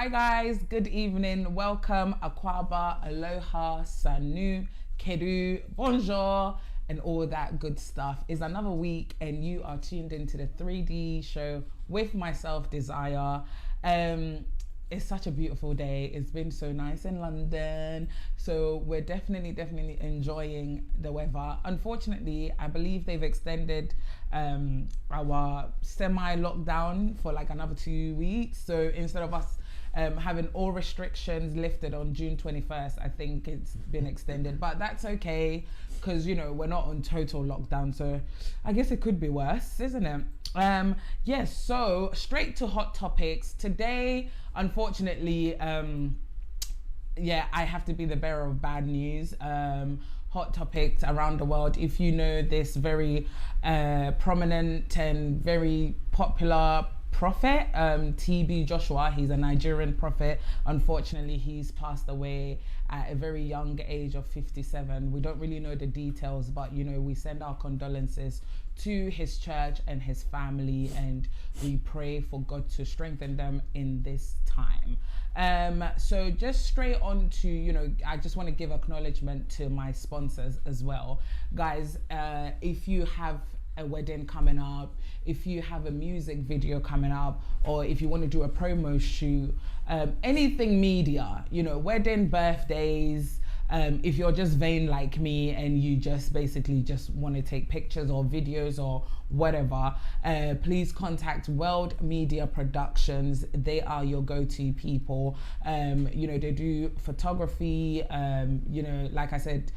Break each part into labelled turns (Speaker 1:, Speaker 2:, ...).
Speaker 1: Hi guys, good evening, welcome, Akwaba, Aloha, Sanu, Kedu, Bonjour, and all that good stuff. It's another week and you are tuned into the 3D show with myself, Desire. It's such a beautiful day. It's been so nice in London. So we're definitely enjoying the weather. Unfortunately, I believe they've extended our semi-lockdown for like another 2 weeks. So instead of us having all restrictions lifted on June 21st, I think it's been extended, but that's okay because, you know, we're not on total lockdown. So I guess it could be worse, isn't it? Yes, so straight to hot topics. Today, unfortunately, I have to be the bearer of bad news. Hot topics around the world. If you know this very prominent and very popular prophet, TB Joshua, he's a Nigerian prophet. Unfortunately, he's passed away at a very young age of 57. We don't really know the details, but you know, we send our condolences to his church and his family, and we pray for God to strengthen them in this time. So just straight on to, you know, I just want to give acknowledgement to my sponsors as well. Guys, if you have a wedding coming up, if you have a music video coming up, or if you want to do a promo shoot, anything media, you know, wedding, birthdays, if you're just vain like me and you just basically just want to take pictures or videos or whatever, please contact World Media Productions. They are your go-to people. You know, they do photography, you know, like I said,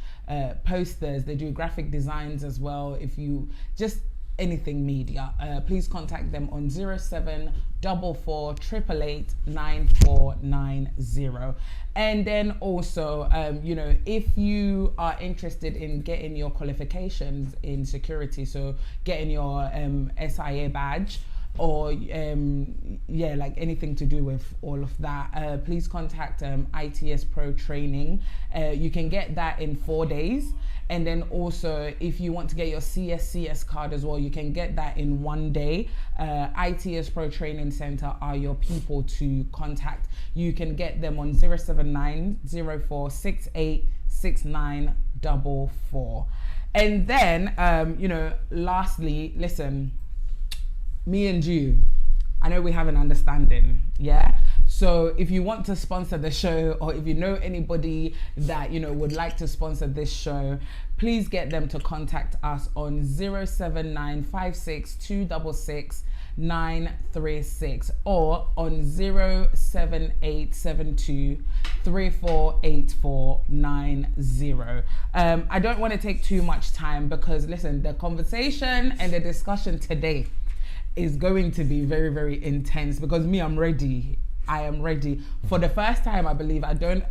Speaker 1: posters, they do graphic designs as well. If you just anything media, please contact them on 0744 888 9490. And then also, you know, if you are interested in getting your qualifications in security, so getting your SIA badge, or like anything to do with all of that, please contact ITS Pro Training. You can get that in 4 days. And then also, if you want to get your CSCS card as well, you can get that in 1 day. ITS Pro Training Center are your people to contact. You can get them on 079 0468 6944. And then, you know, lastly, listen, me and you, I know we have an understanding, yeah? So if you want to sponsor the show, or if you know anybody that, you know, would like to sponsor this show, please get them to contact us on 07956 266 936 or on 07872 348490. I don't want to take too much time because, listen, the conversation and the discussion today is going to be very intense because I'm ready. I am ready. For the first time, I believe. I don't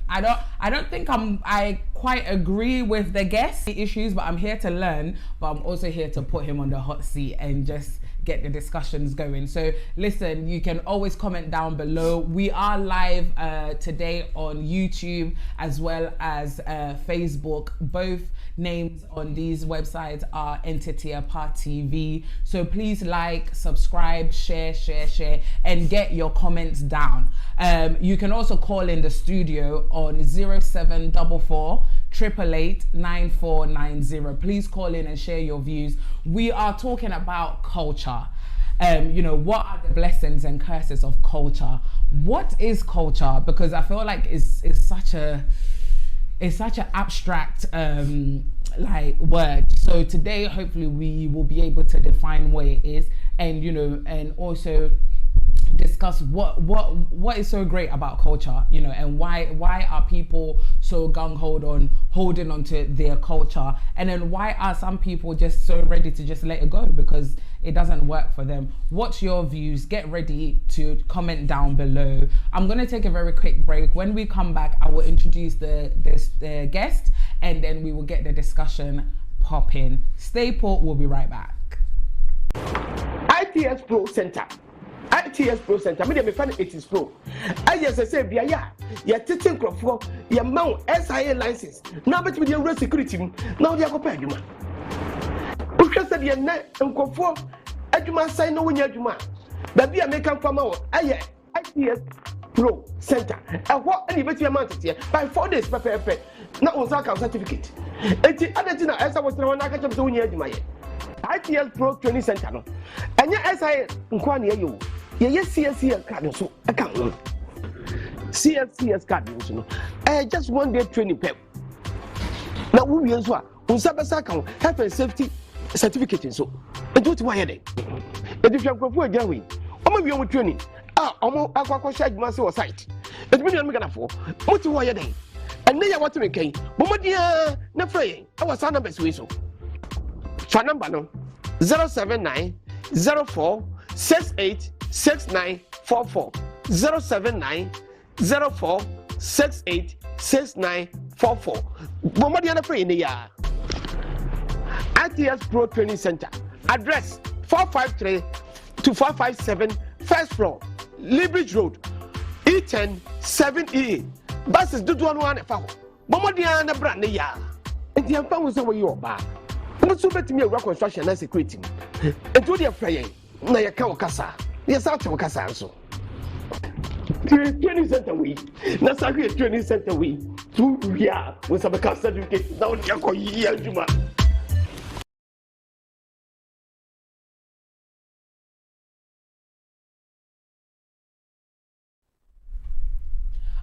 Speaker 1: think I quite agree with the guest issues, but I'm here to learn, but I'm also here to put him on the hot seat and just get the discussions going. So listen, you can always comment down below. We are live today on YouTube as well as Facebook. Both names on these websites are Entity Apart TV. So please like, subscribe, share, and get your comments down. You can also call in the studio on 0744 888 9490. Please call in and share your views. We are talking about culture. You know, what are the blessings and curses of culture? What is culture? Because I feel like it's such an abstract like word. So today, hopefully, we will be able to define what it is, and you know, and also discuss what is so great about culture, you know, and why are people so gung-ho on holding on to their culture, and then why are some people just so ready to just let it go because it doesn't work for them. What's your views? Get ready to comment down below. I'm going to take a very quick break. When we come back, I will introduce the guest, and then we will get the discussion popping. Stay put, we'll be right back.
Speaker 2: ITS Pro Center. ITS Pro Center. Me find it is pro. I just say biya ya teaching crop ya mount SIA license. Now bet me the security. Now they go pay adwuma. Because said ya na nkofo adwuma sign no nya adwuma. Ba bia make am farmer aye ITS Pro Center. And what any better amount here by 4 days per na on certificate. Enti adeti na esa was na aka chapso nya adwuma ye. ITS Pro Training Center no. Enya SI nkwa na ye yo. Ye CSCS card so aka ho. CSCS card no. Just 1 day training pep. Na wo wie so a unsa besa aka ho health and safety certificate so. Enti what why dey? Enti fiankofo agya we. Omo wie omo training. Omo akwakwa sha adwuma se wo site. Enti me no me ganafo. What why dey? And then you want to make a Bomodia na free. Our son numbers we so. Phone number no 079 04 68 6944 079 04 68 6944. Bomodia na free in the year. ITS Pro Training Center. Address 453 to 457 First Floor, Libridge Road, E10 7E. Buses do one fa. Bomodia na brand ya. Enti amfa wo se wo yi oba. Mo so betimi awura construction na security. Enti wo de afraye na ye ka wo kasa. Ye sa te wo kasa nso. Training center we. Na sa training center we. Tu ya, wo sa be ka certificate na wo de akoyi adwuma.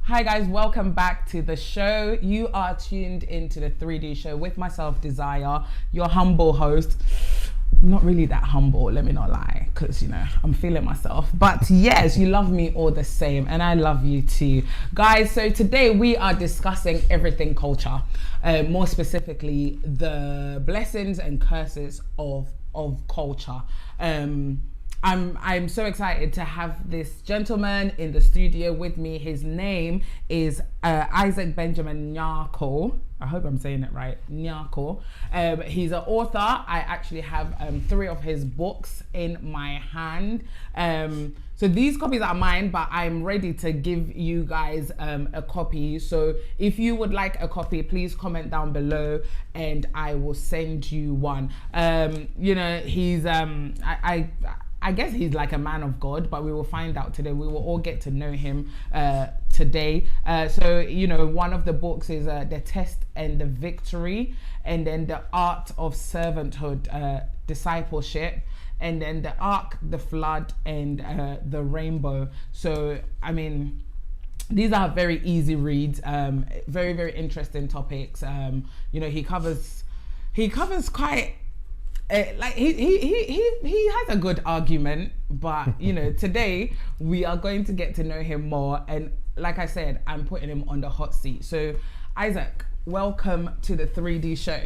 Speaker 1: Hi guys, welcome back to the show. You are tuned into the 3D show with myself, Desire, your humble host. I'm not really that humble, let me not lie, because, you know, I'm feeling myself. But yes, you love me all the same, and I love you too. Guys, so today we are discussing everything culture. More specifically, the blessings and curses of culture. I'm so excited to have this gentleman in the studio with me. His name is Isaac Benjamin Nyarko. I hope I'm saying it right, Nyarko. He's an author. I actually have 3 of his books in my hand. So these copies are mine, but I'm ready to give you guys a copy. So if you would like a copy, please comment down below and I will send you one. You know, he's, I guess he's like a man of God, but we will find out today. We will all get to know him today. So, you know, one of the books is The Test and the Victory, and then The Art of Servanthood, Discipleship, and then The Ark, The Flood, and The Rainbow. So, I mean, these are very easy reads, very, very interesting topics. You know, he covers quite, like he has a good argument, but you know, today we are going to get to know him more, and like I said, I'm putting him on the hot seat. So Isaac, welcome to the 3D show.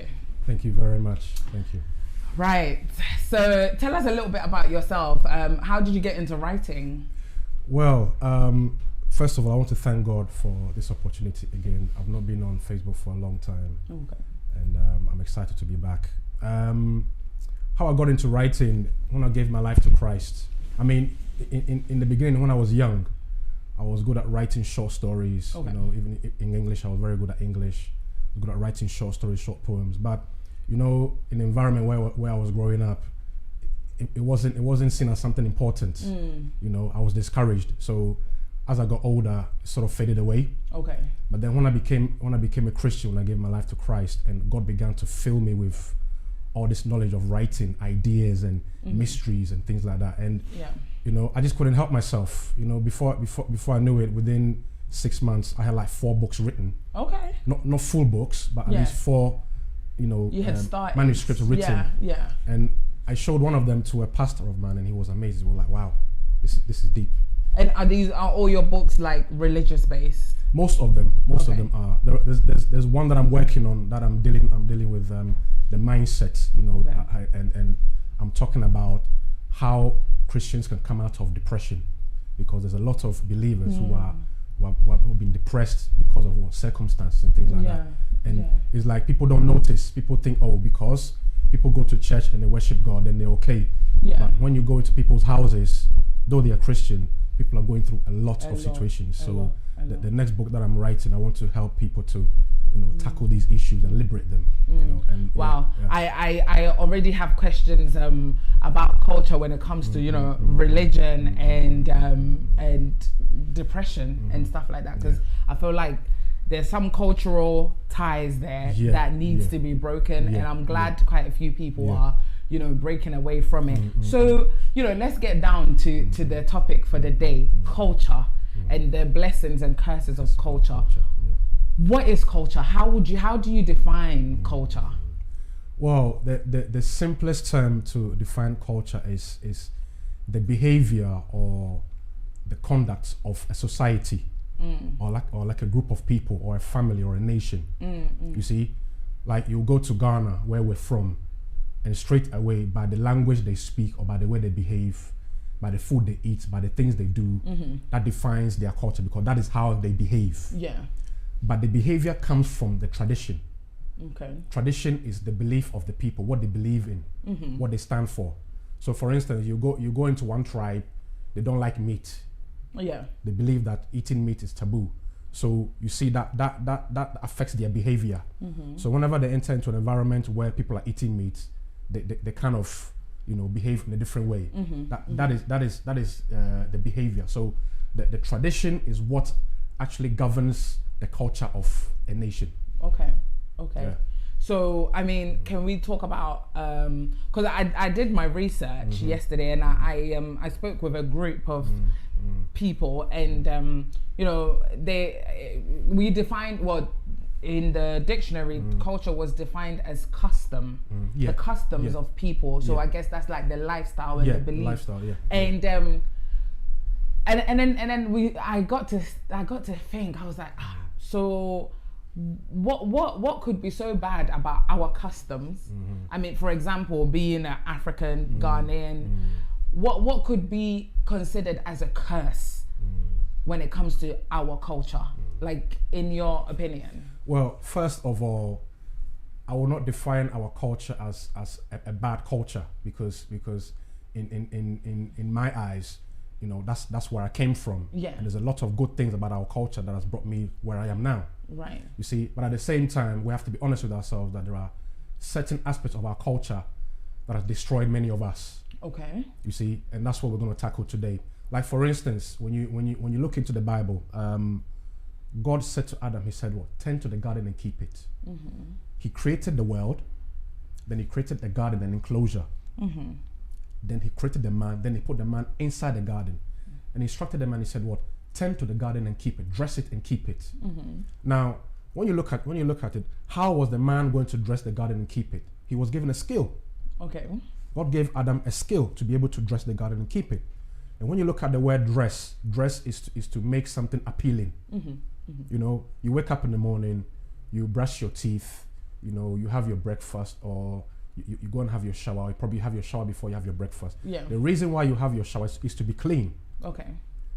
Speaker 3: Thank you very much. Thank you.
Speaker 1: Right, so tell us a little bit about yourself. How did you get into writing?
Speaker 3: Well, first of all, I want to thank God for this opportunity again. I've not been on Facebook for a long time.
Speaker 1: Okay.
Speaker 3: And I'm excited to be back. How I got into writing when I gave my life to Christ. I mean, in the beginning, when I was young, I was good at writing short stories. Okay. You know, even in English, I was very good at English. I was good at writing short stories, short poems. But you know, in the environment where I was growing up, it wasn't seen as something important. You know, I was discouraged. So as I got older, it sort of faded away. Okay. But then when I became a Christian, when I gave my life to Christ, and God began to fill me with all this knowledge of writing, ideas and mysteries and things like that. And you know, I just couldn't help myself. You know, before I knew it, within 6 months, I had like 4 books written. Okay. Not full books, but at least 4, you know, manuscripts written. Yeah. And I showed one of them to a pastor of mine, and he was amazed. He was like, "Wow, this is deep."
Speaker 1: And are all your books like religious based?
Speaker 3: Most of them are. There's one that I'm working on that I'm dealing with the mindset, you know, and I'm talking about how Christians can come out of depression, because there's a lot of believers who have been depressed because of circumstances and things like that. And it's like people don't notice. People think, oh, because people go to church and they worship God, then they're okay. But when you go into people's houses, though they are Christian, people are going through a lot of situations. So the next book that I'm writing, I want to help people to, you know, tackle these issues and liberate them. You know, and wow.
Speaker 1: I already have questions about culture when it comes to, you know, religion and depression and stuff like that, because I feel like there's some cultural ties there that needs to be broken, and I'm glad quite a few people are, you know, breaking away from it. So, you know, let's get down to the topic for the day, culture and the blessings and curses of culture. What is culture? How do you define culture?
Speaker 3: Well, the simplest term to define culture is the behavior or the conduct of a society, or like a group of people, or a family, or a nation. You see, like you go to Ghana, where we're from, and straight away, by the language they speak, or by the way they behave, by the food they eat, by the things they do, that defines their culture, because that is how they behave. But the behavior comes from the tradition. Tradition is the belief of the people, what they believe in, what they stand for. So for instance, you go into one tribe, they don't like meat. They believe that eating meat is taboo. So you see that affects their behavior. So whenever they enter into an environment where people are eating meat, they kind of, you know, behave in a different way. That is the behavior. So the tradition is what actually governs the culture of a nation.
Speaker 1: Okay. So, I mean, can we talk about, because I did my research yesterday, and I spoke with a group of people, and you know, we defined, well, in the dictionary, culture was defined as custom, the customs of people. So I guess that's like the lifestyle and the belief.
Speaker 3: Lifestyle,
Speaker 1: and then I got to think. I was like, so what could be so bad about our customs? I mean, for example, being an African Ghanaian, what could be considered as a curse when it comes to our culture, like in your opinion? Well,
Speaker 3: first of all, I will not define our culture as a bad culture, because in my eyes, you know, that's where I came from. And there's a lot of good things about our culture that has brought me where I am now. You see, but at the same time, we have to be honest with ourselves that there are certain aspects of our culture that have destroyed many of us. You see, and that's what we're going to tackle today. Like for instance, when you look into the Bible, God said to Adam, he said, what? Tend to the garden and keep it. He created the world, then he created the garden and enclosure. Then he created the man, then he put the man inside the garden, and he instructed the man, he said, what? Tend to the garden and keep it, dress it and keep it. Now, when you look at it, how was the man going to dress the garden and keep it? He was given a skill. God gave Adam a skill to be able to dress the garden and keep it. And when you look at the word dress is to make something appealing. You know, you wake up in the morning, you brush your teeth, you know, you have your breakfast, or you go and have your shower. You probably have your shower before you have your breakfast. The reason why you have your shower is to be clean.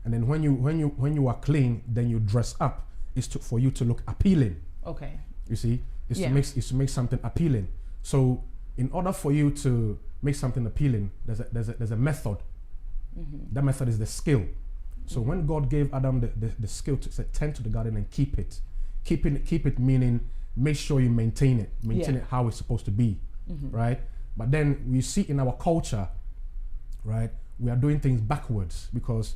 Speaker 3: And then when you are clean, then you dress up. Is for you to look appealing. You see, it's to make something appealing. So in order for you to make something appealing, there's a method. That method is the skill. So when God gave Adam the skill to say, tend to the garden and keep it meaning make sure you maintain it how it's supposed to be, right? But then we see in our culture, right, we are doing things backwards, because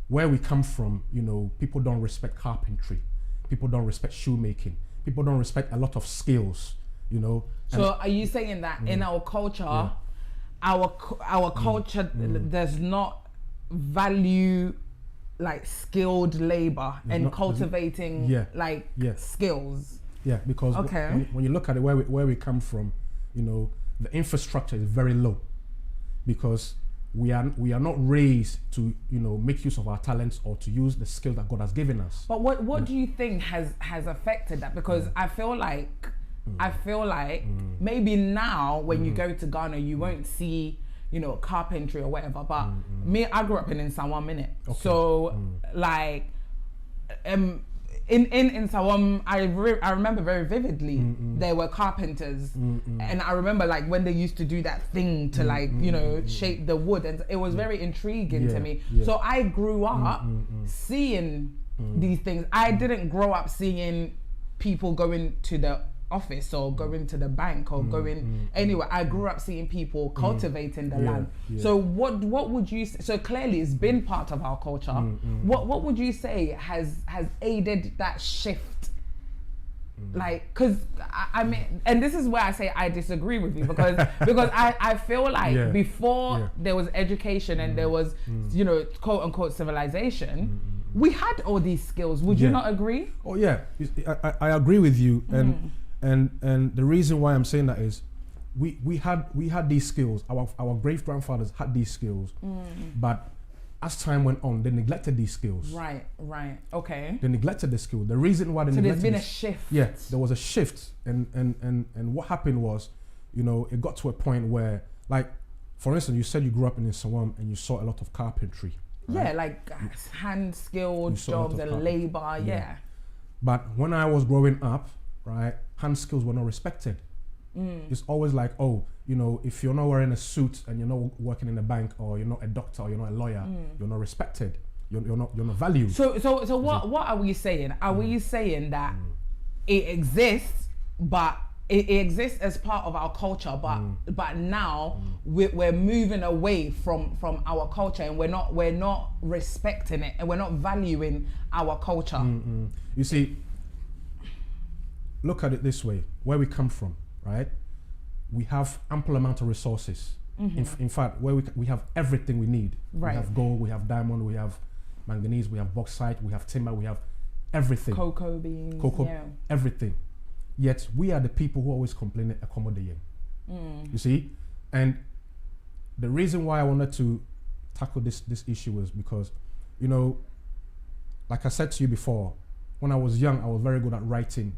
Speaker 3: where we come from, you know, people don't respect carpentry, people don't respect shoemaking, people don't respect a lot of skills, you know.
Speaker 1: So are you saying that in our culture, our culture does not value like skilled labor and cultivating skills?
Speaker 3: Because when you look at it, where we come from, you know, the infrastructure is very low, because we are not raised to, you know, make use of our talents or to use the skill that God has given us.
Speaker 1: But what do you think has affected that? Because I feel like maybe now when you go to Ghana, you won't see, you know, carpentry or whatever. But me, I grew up in Nsawam, innit? So like in Nsawam, I remember very vividly there were carpenters, and I remember like when they used to do that thing to like, you know, shape the wood, and it was very intriguing to me. So I grew up seeing these things. I didn't grow up seeing people going to the office or going to the bank or going anywhere. I grew up seeing people cultivating the land.
Speaker 3: Yeah.
Speaker 1: So what would you say? So clearly it's been part of our culture. What would you say has aided that shift? Like, because I mean, and this is where I say I disagree with you, because I feel like before there was education and there was quote unquote civilization, we had all these skills. Would you not agree?
Speaker 3: Oh yeah, I agree with you, and the reason why I'm saying that is we had these skills. Our great grandfathers had these skills, but as time went on, they neglected these skills.
Speaker 1: Right. Okay.
Speaker 3: They neglected the skill. The reason why they
Speaker 1: so
Speaker 3: neglected
Speaker 1: there's been a shift.
Speaker 3: Yeah, there was a shift, and what happened was, it got to a point where, like, for instance, you said you grew up in Sawam and you saw a lot of carpentry. Right?
Speaker 1: Yeah, like hand skilled jobs and labor. Yeah.
Speaker 3: But when I was growing up, right, hand skills were not respected. It's always like, if you're not wearing a suit and you're not working in a bank, or you're not a doctor, or you're not a lawyer, you're not respected. You're not valued.
Speaker 1: So what are we saying? Are we saying that it exists, but it exists as part of our culture, but now we're moving away from our culture, and we're not respecting it, and we're not valuing our culture.
Speaker 3: You see, look at it this way: where we come from, right? We have ample amount of resources. In fact, where we have everything we need.
Speaker 1: Right.
Speaker 3: We have gold, we have diamond, we have manganese, we have bauxite, we have timber, we have everything.
Speaker 1: Cocoa beans.
Speaker 3: Everything. Yet we are the people who always complain accommodating. You see? And the reason why I wanted to tackle this issue is because, like I said to you before, when I was young, I was very good at writing,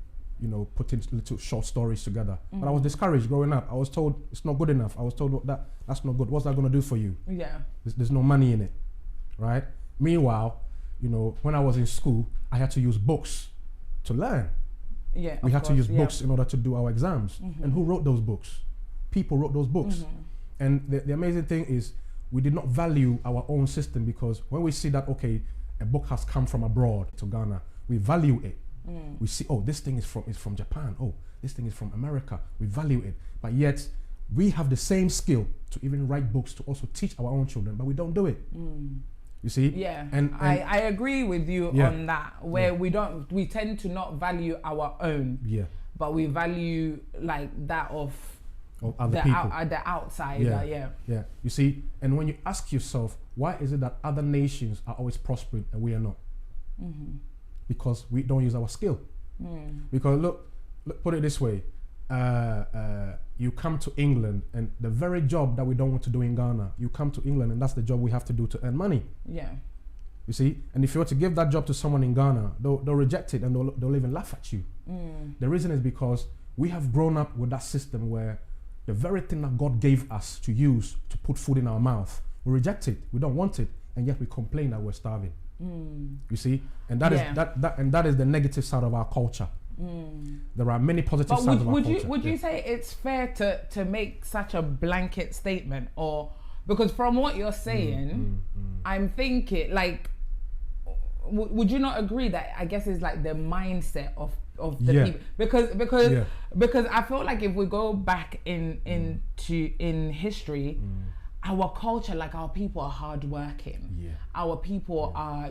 Speaker 3: putting little short stories together. But I was discouraged growing up. I was told it's not good enough. I was told that's not good. What's that going to do for you?
Speaker 1: Yeah.
Speaker 3: There's no money in it, right? Meanwhile, when I was in school, I had to use books to learn.
Speaker 1: Yeah.
Speaker 3: We had to use books in order to do our exams. And who wrote those books? People wrote those books. And the amazing thing is, we did not value our own system, because when we see that, okay, a book has come from abroad to Ghana, we value it. We see, this thing is from Japan. Oh, this thing is from America. We value it. But yet, we have the same skill to even write books to also teach our own children, but we don't do it. You see?
Speaker 1: Yeah.
Speaker 3: And
Speaker 1: I agree with you on that, where we tend to not value our own. Yeah. But we value like that of
Speaker 3: other people.
Speaker 1: The outsider.
Speaker 3: Yeah. You see, and when you ask yourself, why is it that other nations are always prospering and we are not? Because we don't use our skill. Because look, put it this way, you come to England, and the very job that we don't want to do in Ghana, you come to England and that's the job we have to do to earn money. Yeah. You see, and if you were to give that job to someone in Ghana, they'll reject it, and they'll even laugh at you. The reason is because we have grown up with that system where the very thing that God gave us to use to put food in our mouth, we reject it, we don't want it, and yet we complain that we're starving. You see, and that is the negative side of our culture. There are many positive sides of our culture.
Speaker 1: Would you say it's fair to make such a blanket statement, or because from what you're saying, I'm thinking like, would you not agree that I guess it's like the mindset of the people, because I feel like if we go back in history. Our culture, like our people are hardworking. Yeah. Our people are,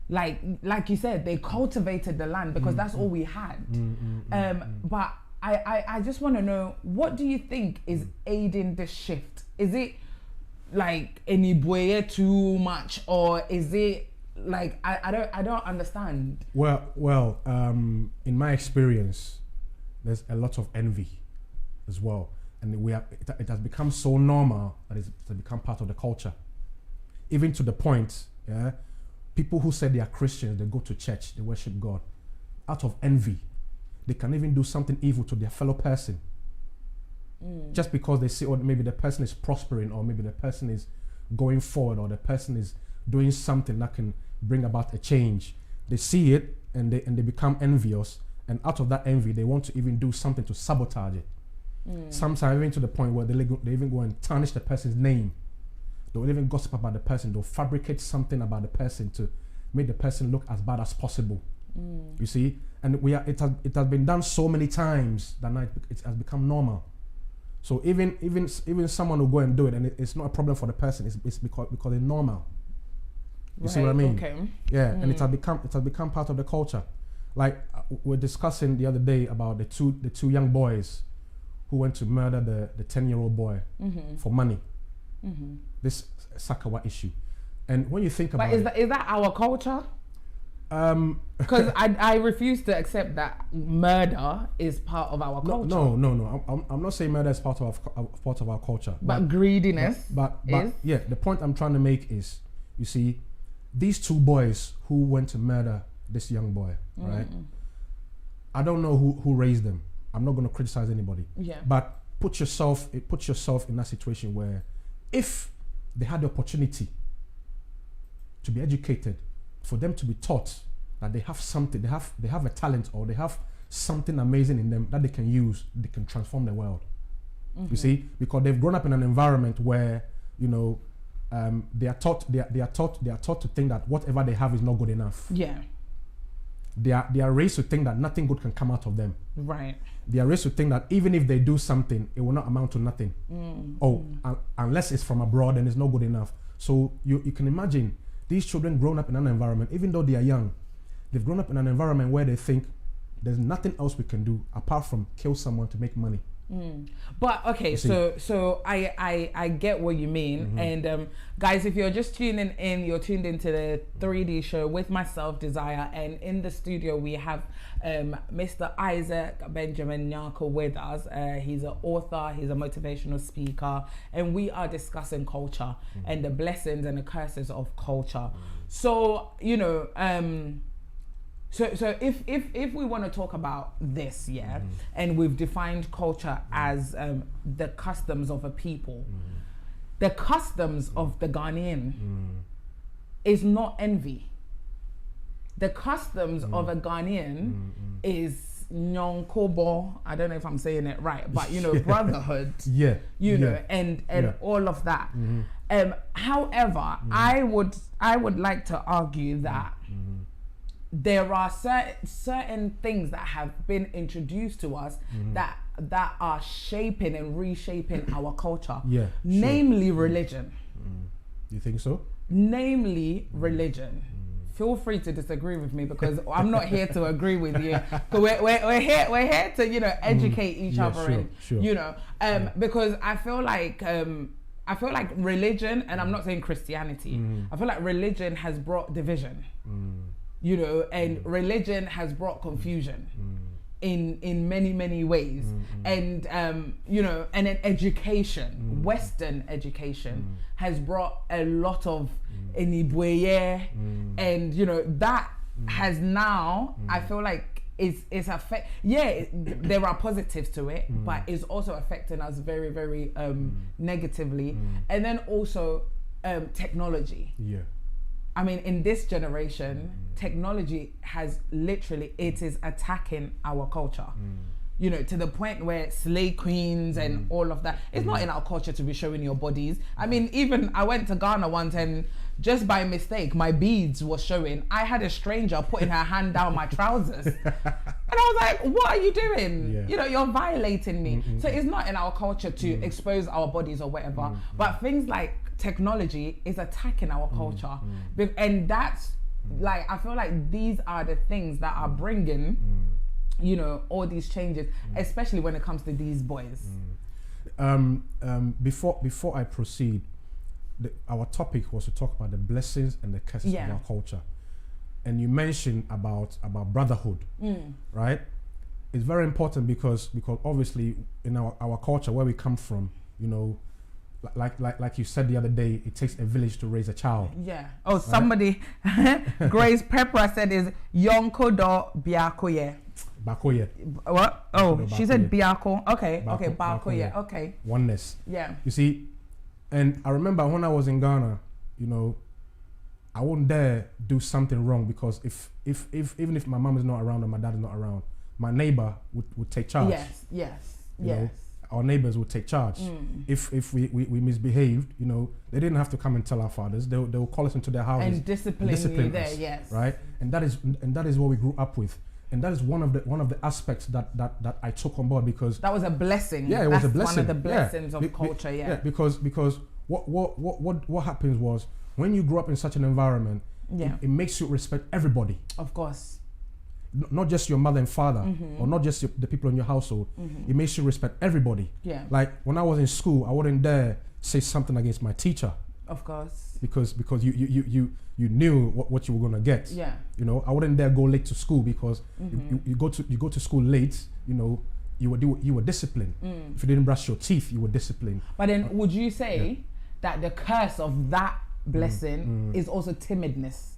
Speaker 1: like you said, they cultivated the land because that's all we had. But I just want to know, what do you think is aiding this shift? Is it like Eniboye too much, or is it like I don't understand?
Speaker 3: Well, in my experience, there's a lot of envy as well. And it has become so normal that it's become part of the culture. Even to the point, people who say they are Christians, they go to church, they worship God. Out of envy, they can even do something evil to their fellow person. Just because they see, or maybe the person is prospering, or maybe the person is going forward, or the person is doing something that can bring about a change. They see it and they become envious, and out of that envy, they want to even do something to sabotage it. Sometimes even to the point where they even go and tarnish the person's name. They'll even gossip about the person. They'll fabricate something about the person to make the person look as bad as possible. You see, and it has been done so many times that now it has become normal. So even someone will go and do it, and it's not a problem for the person. It's because it's normal. You see what I mean?
Speaker 1: Okay.
Speaker 3: Yeah, and it has become part of the culture. Like we're discussing the other day about the two young boys who went to murder the 10-year-old boy for money. This Sakawa issue, and when you think about
Speaker 1: it, is that our culture? Because I refuse to accept that murder is part of our culture.
Speaker 3: No. I'm not saying murder is part of our culture.
Speaker 1: But greediness.
Speaker 3: But yeah, the point I'm trying to make is, you see, these two boys who went to murder this young boy, right? I don't know who raised them. I'm not going to criticize anybody.
Speaker 1: Yeah.
Speaker 3: But put yourself in that situation where, if they had the opportunity to be educated, for them to be taught that they have something, they have a talent, or they have something amazing in them that they can use, they can transform the world. You see, because they've grown up in an environment where, you know, they are taught to think that whatever they have is not good enough.
Speaker 1: Yeah.
Speaker 3: They are raised to think that nothing good can come out of them.
Speaker 1: Right.
Speaker 3: They are raised to think that even if they do something, it will not amount to nothing. Unless it's from abroad and it's not good enough. So you can imagine these children grown up in an environment, even though they are young, they've grown up in an environment where they think there's nothing else we can do apart from kill someone to make money.
Speaker 1: But okay, so I get what you mean. And guys, if you're just tuning in, you're tuned into the 3D show with myself, Desire, and in the studio we have Mr. Isaac Benjamin Nyako with us. He's an author, he's a motivational speaker, and we are discussing culture and the blessings and the curses of culture. So, you know, So if we want to talk about this, and we've defined culture as the customs of a people, the customs of the Ghanaian is not envy. The customs of a Ghanaian is nyonkobo. I don't know if I'm saying it right, but you know, brotherhood. You know, and all of that. However, I would like to argue that there are certain things that have been introduced to us that are shaping and reshaping our culture. Namely religion.
Speaker 3: You think so?
Speaker 1: Namely religion. Feel free to disagree with me, because I'm not here to agree with you. We're here to, you know, educate each other, you know, because I feel like religion, and I'm not saying Christianity, I feel like religion has brought division. You know, and religion has brought confusion in many ways. And you know, and then education, Western education has brought a lot of inibweye, and you know, that has now, I feel like is affect. There are positives to it, but it's also affecting us very negatively. And then also technology. I mean, in this generation, technology has literally, it is attacking our culture. You know, to the point where slay queens and all of that, it's not in our culture to be showing your bodies. I mean, even I went to Ghana once, and just by mistake, my beads was showing. I had a stranger putting her hand down my trousers. And I was like, what are you doing? You know, you're violating me. So it's not in our culture to expose our bodies or whatever. But things like technology is attacking our culture. And that's like, I feel like these are the things that are bringing, you know, all these changes, especially when it comes to these boys.
Speaker 3: Before I proceed, our topic was to talk about the blessings and the curses of our culture. And you mentioned about brotherhood, right? It's very important because obviously in our culture, where we come from, you know, like you said the other day, it takes a village to raise a child. Oh, right? Somebody,
Speaker 1: Grace Pepper said is Yonko Biakoye.
Speaker 3: Bakoye.
Speaker 1: What? Oh, she said Biako. Okay, Bakoye. Okay.
Speaker 3: Oneness. You see, and I remember when I was in Ghana, you know, I wouldn't dare do something wrong, because if even if my mom is not around or my dad is not around, my neighbor would take charge.
Speaker 1: Yes.
Speaker 3: You know, our neighbors would take charge. If we misbehaved, you know, they didn't have to come and tell our fathers. They will call us into their houses
Speaker 1: And discipline you there,
Speaker 3: us,
Speaker 1: yes.
Speaker 3: right? And that is what we grew up with. And that is one of the aspects that I took on board, because
Speaker 1: that was a blessing.
Speaker 3: Yeah, it was a blessing.
Speaker 1: One of the blessings of culture. Yeah.
Speaker 3: Because what happens was, when you grow up in such an environment, it makes you respect everybody.
Speaker 1: Of course.
Speaker 3: Not just your mother and father, or not just the people in your household. It makes you respect everybody.
Speaker 1: Yeah.
Speaker 3: Like when I was in school, I wouldn't dare say something against my teacher.
Speaker 1: Of course.
Speaker 3: Because you knew what you were gonna get.
Speaker 1: Yeah.
Speaker 3: You know, I wouldn't dare go late to school, because you go to school late. You know, you were disciplined. If you didn't brush your teeth, you were disciplined.
Speaker 1: But then, would you say that the curse of that blessing is also timidness?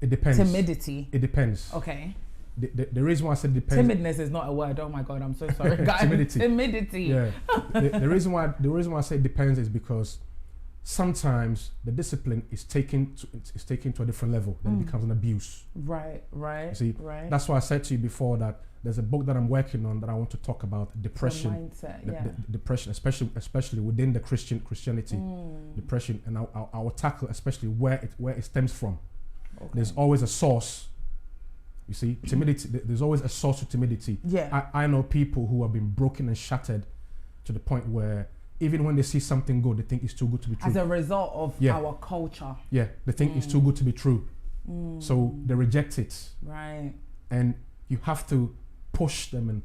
Speaker 3: It depends.
Speaker 1: Timidity.
Speaker 3: It depends.
Speaker 1: Okay.
Speaker 3: The reason why I said depends.
Speaker 1: Timidness is not a word. Oh my God, I'm so sorry, guys. Timidity.
Speaker 3: Yeah. the reason why I say it depends is because sometimes the discipline is taken to a different level, then it becomes an abuse.
Speaker 1: Right.
Speaker 3: You see, that's why I said to you before that there's a book that I'm working on that I want to talk about depression.
Speaker 1: Mindset,
Speaker 3: depression, especially within the Christianity, depression, and I will tackle especially where it stems from. Okay. There's always a source. You see, timidity. There's always a source to timidity.
Speaker 1: Yeah.
Speaker 3: I know people who have been broken and shattered to the point where even when they see something good, they think it's too good to be true.
Speaker 1: As a result of our culture.
Speaker 3: Yeah, they think it's too good to be true. So they reject it.
Speaker 1: Right.
Speaker 3: And you have to push them and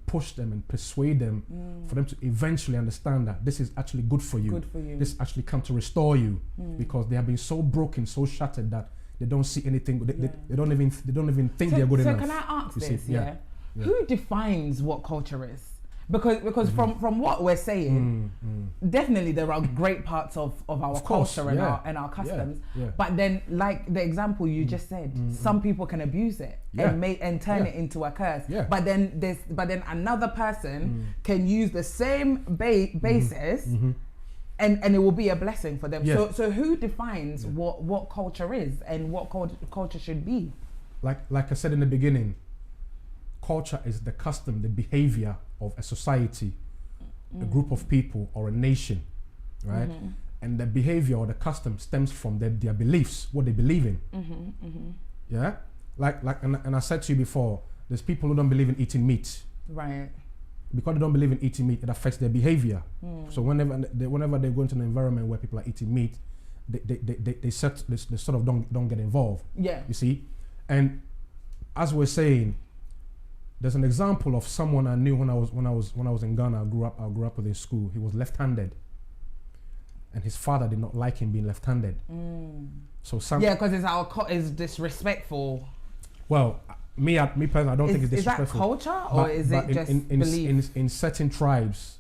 Speaker 3: persuade them for them to eventually understand that this is actually good for you.
Speaker 1: Good for you.
Speaker 3: This actually come to restore you, because they have been so broken, so shattered that they don't see anything. They don't even think they're good enough.
Speaker 1: So can I ask this?
Speaker 3: See? Yeah.
Speaker 1: Who defines what culture is? Because from what we're saying, definitely there are great parts of our culture and our customs.
Speaker 3: Yeah.
Speaker 1: But then, like the example you just said, some people can abuse it and turn it into a curse.
Speaker 3: Yeah.
Speaker 1: But then another person can use the same basis. And it will be a blessing for them.
Speaker 3: Yeah.
Speaker 1: So who defines what culture is and what culture should be?
Speaker 3: Like I said in the beginning, culture is the custom, the behavior of a society, a group of people, or a nation, right? And the behavior or the custom stems from their beliefs, what they believe in. Yeah, and I said to you before, there's people who don't believe in eating meat.
Speaker 1: Right.
Speaker 3: Because they don't believe in eating meat, it affects their behavior. So whenever they go into an environment where people are eating meat, they sort of don't get involved.
Speaker 1: Yeah.
Speaker 3: You see, and as we're saying, there's an example of someone I knew when I was in Ghana. I grew up with in school. He was left-handed, and his father did not like him being left-handed. So
Speaker 1: because it's disrespectful.
Speaker 3: Well, me personally, I don't think it's disrespectful.
Speaker 1: Is that culture or is it just belief?
Speaker 3: In certain tribes,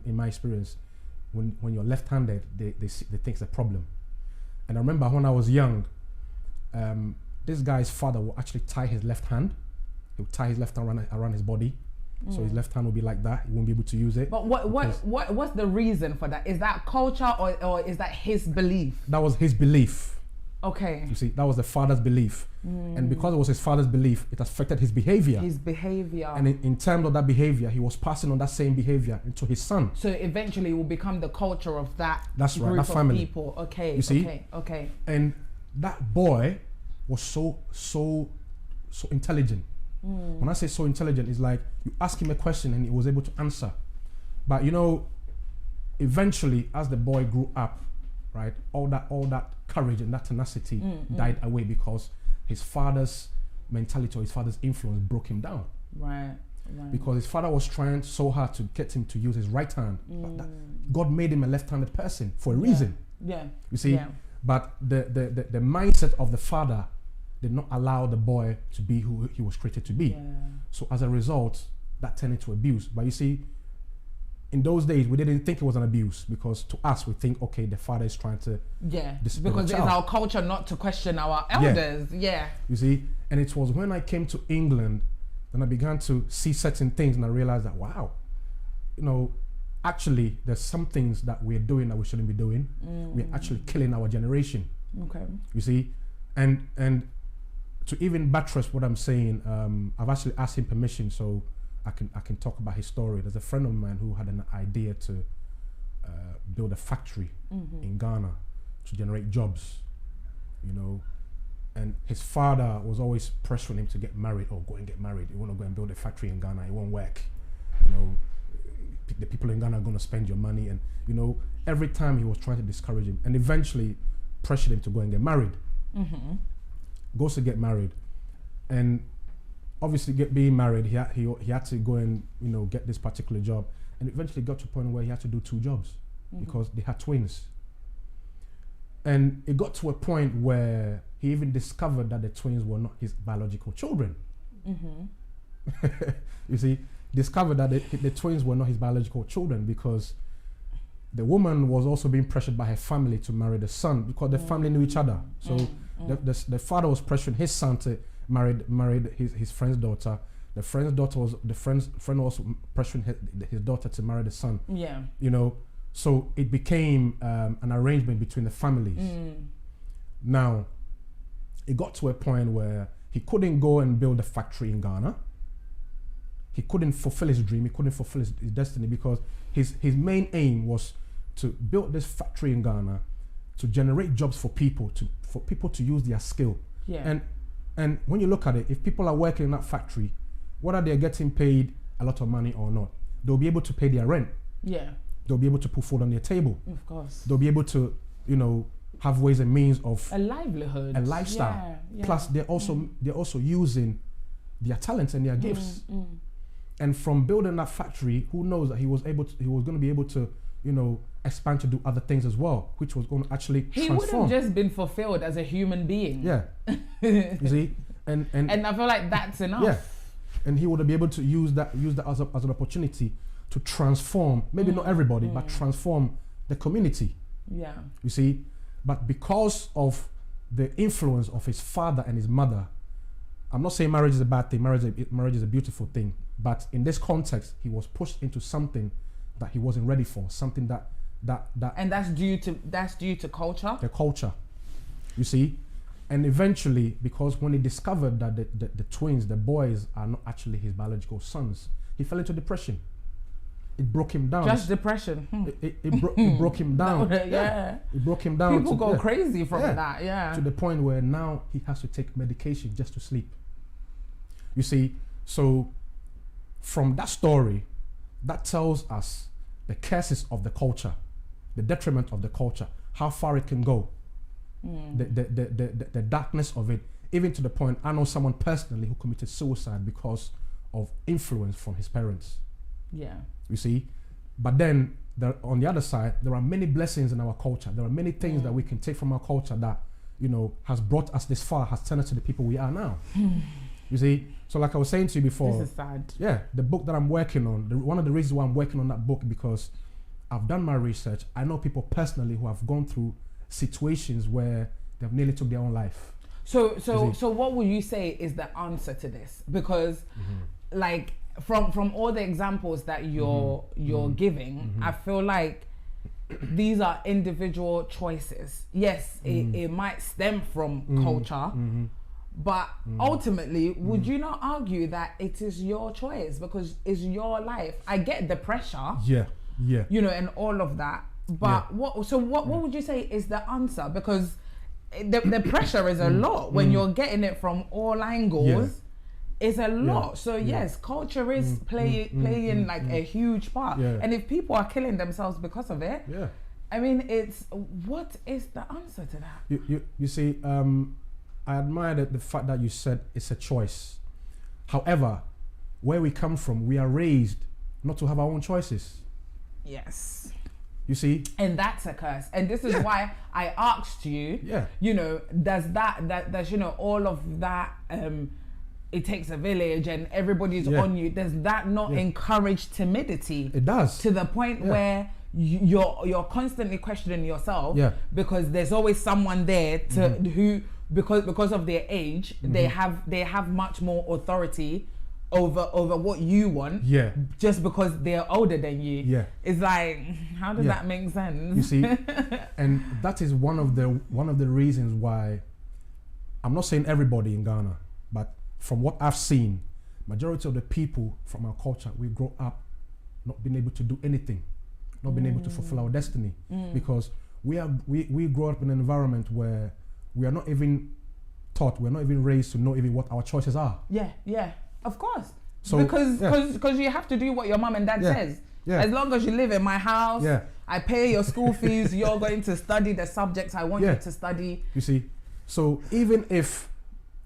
Speaker 3: in my experience, when you're left-handed, they think it's a problem. And I remember when I was young, this guy's father will actually tie his left hand. He would tie his left hand around his body, so his left hand will be like that. He won't be able to use it. But
Speaker 1: what's the reason for that? Is that culture or is that his belief?
Speaker 3: That was his belief.
Speaker 1: Okay.
Speaker 3: You see, that was the father's belief, and because it was his father's belief, it affected his behavior. And in terms of that behavior, he was passing on that same behavior into his son.
Speaker 1: So eventually, it will become the culture of that.
Speaker 3: That's right.
Speaker 1: Group
Speaker 3: That family.
Speaker 1: Of people. Okay.
Speaker 3: You see.
Speaker 1: Okay.
Speaker 3: And that boy was so intelligent. When I say so intelligent, it's like you ask him a question and he was able to answer. But you know, eventually, as the boy grew up, right, all that courage and that tenacity died away because his father's mentality or his father's influence broke him down.
Speaker 1: Right.
Speaker 3: Because his father was trying so hard to get him to use his right hand, but God made him a left-handed person for a reason.
Speaker 1: Yeah.
Speaker 3: You see, but the mindset of the father did not allow the boy to be who he was created to be.
Speaker 1: Yeah.
Speaker 3: So as a result, that turned into abuse. But you see, in those days, we didn't think it was an abuse because to us, we think, okay, the father is trying to discipline
Speaker 1: because
Speaker 3: the
Speaker 1: it's
Speaker 3: child.
Speaker 1: our culture not to question our elders. Yeah.
Speaker 3: You see, and it was when I came to England, then I began to see certain things and I realized that, wow, you know, actually, there's some things that we're doing that we shouldn't be doing. We're actually killing our generation.
Speaker 1: Okay.
Speaker 3: You see, and to even buttress what I'm saying, I've actually asked him permission. So I can talk about his story. There's a friend of mine who had an idea to build a factory in Ghana to generate jobs, you know. And his father was always pressuring him to get married. Oh, go and get married. You want to go and build a factory in Ghana? It won't work. You know, the people in Ghana are going to spend your money. And, you know, every time he was trying to discourage him and eventually pressured him to go and get married. Goes to get married. And obviously being married, he had to go and, you know, get this particular job. And eventually got to a point where he had to do 2 jobs because they had twins. And it got to a point where he even discovered that the twins were not his biological children. You see, discovered that the twins were not his biological children because the woman was also being pressured by her family to marry the son because the family knew each other. So the father was pressuring his son to marry his friend's daughter. The friend was pressuring his daughter to marry the son.
Speaker 1: Yeah.
Speaker 3: You know, so it became an arrangement between the families. Now, it got to a point where he couldn't go and build a factory in Ghana. He couldn't fulfill his dream. He couldn't fulfill his destiny because his main aim was to build this factory in Ghana to generate jobs for people to use their skill.
Speaker 1: Yeah.
Speaker 3: And when you look at it, if people are working in that factory, whether they're getting paid a lot of money or not, they'll be able to pay their rent.
Speaker 1: Yeah.
Speaker 3: They'll be able to put food on their table.
Speaker 1: Of course.
Speaker 3: They'll be able to, you know, have ways and means of
Speaker 1: a livelihood,
Speaker 3: a lifestyle.
Speaker 1: Yeah.
Speaker 3: Plus, they're also using their talents and their gifts. And from building that factory, who knows that he was going to be able to, you know, expand to do other things as well, which was going to actually transform.
Speaker 1: He would have just been fulfilled as a human being.
Speaker 3: Yeah. You see, and
Speaker 1: I feel like that's enough.
Speaker 3: Yeah. And he would be able to use that as an opportunity to transform, maybe not everybody, but transform the community.
Speaker 1: Yeah.
Speaker 3: You see, but because of the influence of his father and his mother, I'm not saying marriage is a bad thing. Marriage is a beautiful thing. But in this context, he was pushed into something that he wasn't ready for. Something that
Speaker 1: and that's due to culture.
Speaker 3: The culture, you see, and eventually, because when he discovered that the twins, the boys, are not actually his biological sons, he fell into depression. It broke him down.
Speaker 1: Just depression.
Speaker 3: It broke him down.
Speaker 1: Yeah.
Speaker 3: It broke him down.
Speaker 1: People go crazy from that. Yeah.
Speaker 3: To the point where now he has to take medication just to sleep. You see, so from that story, that tells us the curses of the culture, the detriment of the culture, how far it can go, the darkness of it, even to the point, I know someone personally who committed suicide because of influence from his parents.
Speaker 1: Yeah.
Speaker 3: You see, but then on the other side, there are many blessings in our culture. There are many things that we can take from our culture that, you know, has brought us this far, has turned us to the people we are now. You see, so like I was saying to you before,
Speaker 1: this is sad.
Speaker 3: Yeah, the book that I'm working on, one of the reasons why I'm working on that book, because I've done my research. I know people personally who have gone through situations where they've nearly took their own life.
Speaker 1: So what would you say is the answer to this? Because, like, from all the examples that you're giving, I feel like these are individual choices. Yes, it might stem from culture, but ultimately, would you not argue that it is your choice because it's your life? I get the pressure, you know, and all of that. But what would you say is the answer? Because the pressure is a lot when you're getting it from all angles. It's a lot. So yes, culture is playing like a huge part. And if people are killing themselves because of it, I mean, what is the answer to that?
Speaker 3: You see, I admire the fact that you said it's a choice. However, where we come from, we are raised not to have our own choices.
Speaker 1: Yes.
Speaker 3: You see?
Speaker 1: And that's a curse. And this is why I asked you, you know, does you know, all of that, it takes a village and everybody's on you, does that not encourage timidity?
Speaker 3: It does.
Speaker 1: To the point where you're constantly questioning yourself because there's always someone there to who, because of their age, they have much more authority over what you want, just because they're older than you. It's like, how does that make sense?
Speaker 3: You see, and that is one of the reasons why, I'm not saying everybody in Ghana, but from what I've seen, majority of the people from our culture, we grow up not being able to do anything, not being able to fulfill our destiny, because we grow up in an environment where we are not even taught, we're not even raised to know even what our choices are.
Speaker 1: Yeah, of course.
Speaker 3: So,
Speaker 1: because you have to do what your mom and dad says.
Speaker 3: Yeah.
Speaker 1: As long as you live in my house, I pay your school fees, you're going to study the subjects I want you to study.
Speaker 3: You see, so even if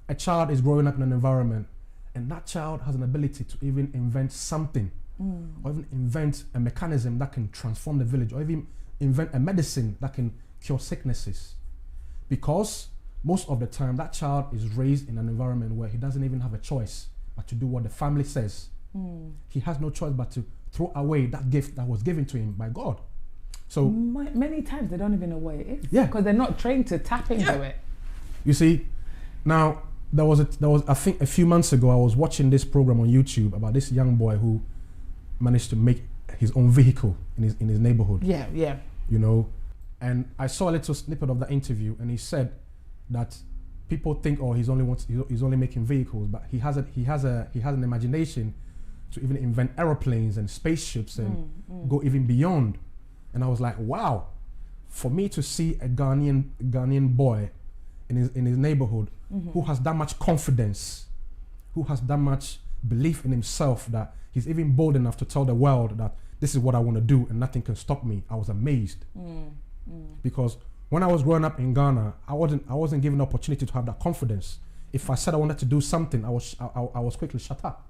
Speaker 3: a child is growing up in an environment and that child has an ability to even invent something, or even invent a mechanism that can transform the village, or even invent a medicine that can cure sicknesses, because most of the time that child is raised in an environment where he doesn't even have a choice but to do what the family says. He has no choice but to throw away that gift that was given to him by God. So
Speaker 1: many times they don't even know what it is.
Speaker 3: Yeah.
Speaker 1: Because they're not trained to tap into it.
Speaker 3: You see, now there was I think a few months ago I was watching this program on YouTube about this young boy who managed to make his own vehicle in his neighborhood.
Speaker 1: Yeah.
Speaker 3: You know, and I saw a little snippet of the interview, and he said that people think, oh, he's only making vehicles, but he has an imagination to even invent aeroplanes and spaceships and go even beyond. And I was like, wow, for me to see a Ghanaian boy in his neighborhood who has that much confidence, who has that much belief in himself, that he's even bold enough to tell the world that this is what I want to do and nothing can stop me. I was amazed. Because when I was growing up in Ghana, I wasn't given the opportunity to have that confidence. If I said I wanted to do something, I was quickly shut up.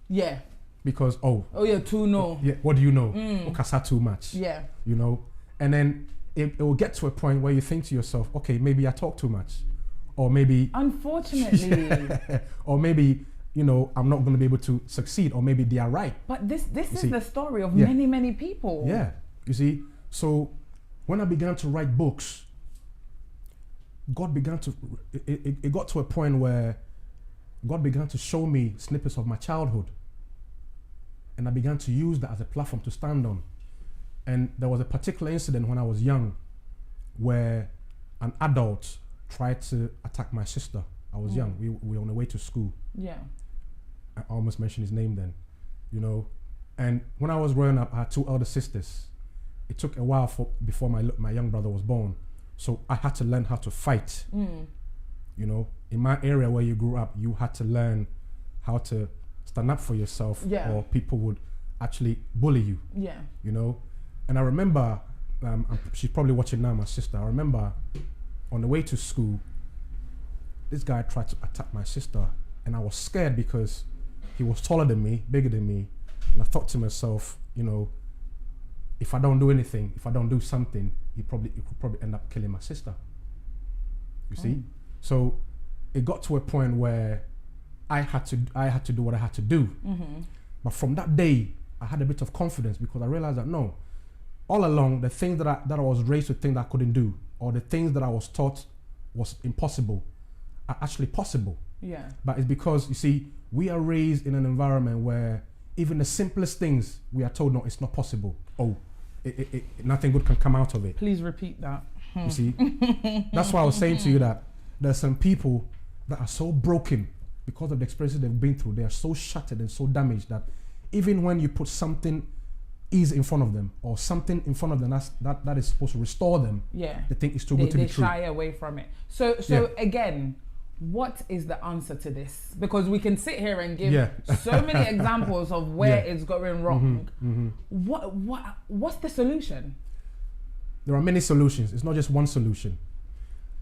Speaker 1: Yeah.
Speaker 3: Because
Speaker 1: you're too know.
Speaker 3: Yeah, what do you know? Okasa too much.
Speaker 1: Yeah.
Speaker 3: You know, and then it will get to a point where you think to yourself, okay, maybe I talk too much, or maybe
Speaker 1: unfortunately,
Speaker 3: or maybe, you know, I'm not going to be able to succeed, or maybe they are right.
Speaker 1: But this is the story of many people.
Speaker 3: Yeah, you see. So when I began to write books, God began to it got to a point where God began to show me snippets of my childhood. And I began to use that as a platform to stand on. And there was a particular incident when I was young where an adult tried to attack my sister. I was young. We were on the way to school.
Speaker 1: Yeah.
Speaker 3: I almost mentioned his name then, you know. And when I was growing up, I had two elder sisters. It took a while before my young brother was born. So I had to learn how to fight. You know, in my area where you grew up, you had to learn how to stand up for yourself, or people would actually bully you.
Speaker 1: Yeah.
Speaker 3: You know, and I remember, she's probably watching now, my sister. I remember on the way to school, this guy tried to attack my sister, and I was scared because he was taller than me, bigger than me, and I thought to myself, you know, if I don't do anything, if I don't do something, he could probably end up killing my sister. You see, so it got to a point where I had to do what I had to do. But from that day, I had a bit of confidence because I realized that no, all along the things that I was raised to think that I couldn't do, or the things that I was taught was impossible, are actually possible.
Speaker 1: Yeah.
Speaker 3: But it's because, you see, we are raised in an environment where even the simplest things we are told, no, it's not possible. Oh, nothing good can come out of it.
Speaker 1: Please repeat that.
Speaker 3: You see, that's why I was saying to you that there's some people that are so broken because of the experiences they've been through. They are so shattered and so damaged that even when you put something easy in front of them, or something in front of them that is supposed to restore them, they think it's too good to be true.
Speaker 1: They shy away from it. So again, what is the answer to this? Because we can sit here and give so many examples of where it's going wrong. What's the solution?
Speaker 3: There are many solutions. It's not just one solution.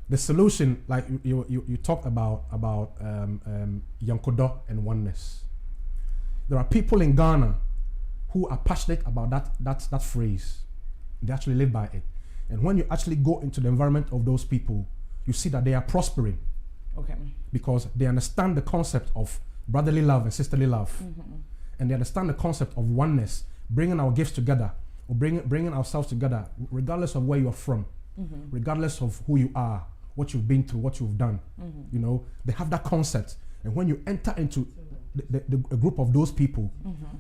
Speaker 3: The solution, like you talked about Yankodo and oneness. There are people in Ghana who are passionate about that phrase. They actually live by it. And when you actually go into the environment of those people, you see that they are prospering.
Speaker 1: Okay.
Speaker 3: Because they understand the concept of brotherly love and sisterly love. And they understand the concept of oneness, bringing our gifts together, or bringing ourselves together, regardless of where you're from, regardless of who you are, what you've been through, what you've done. You know, they have that concept. And when you enter into a group of those people,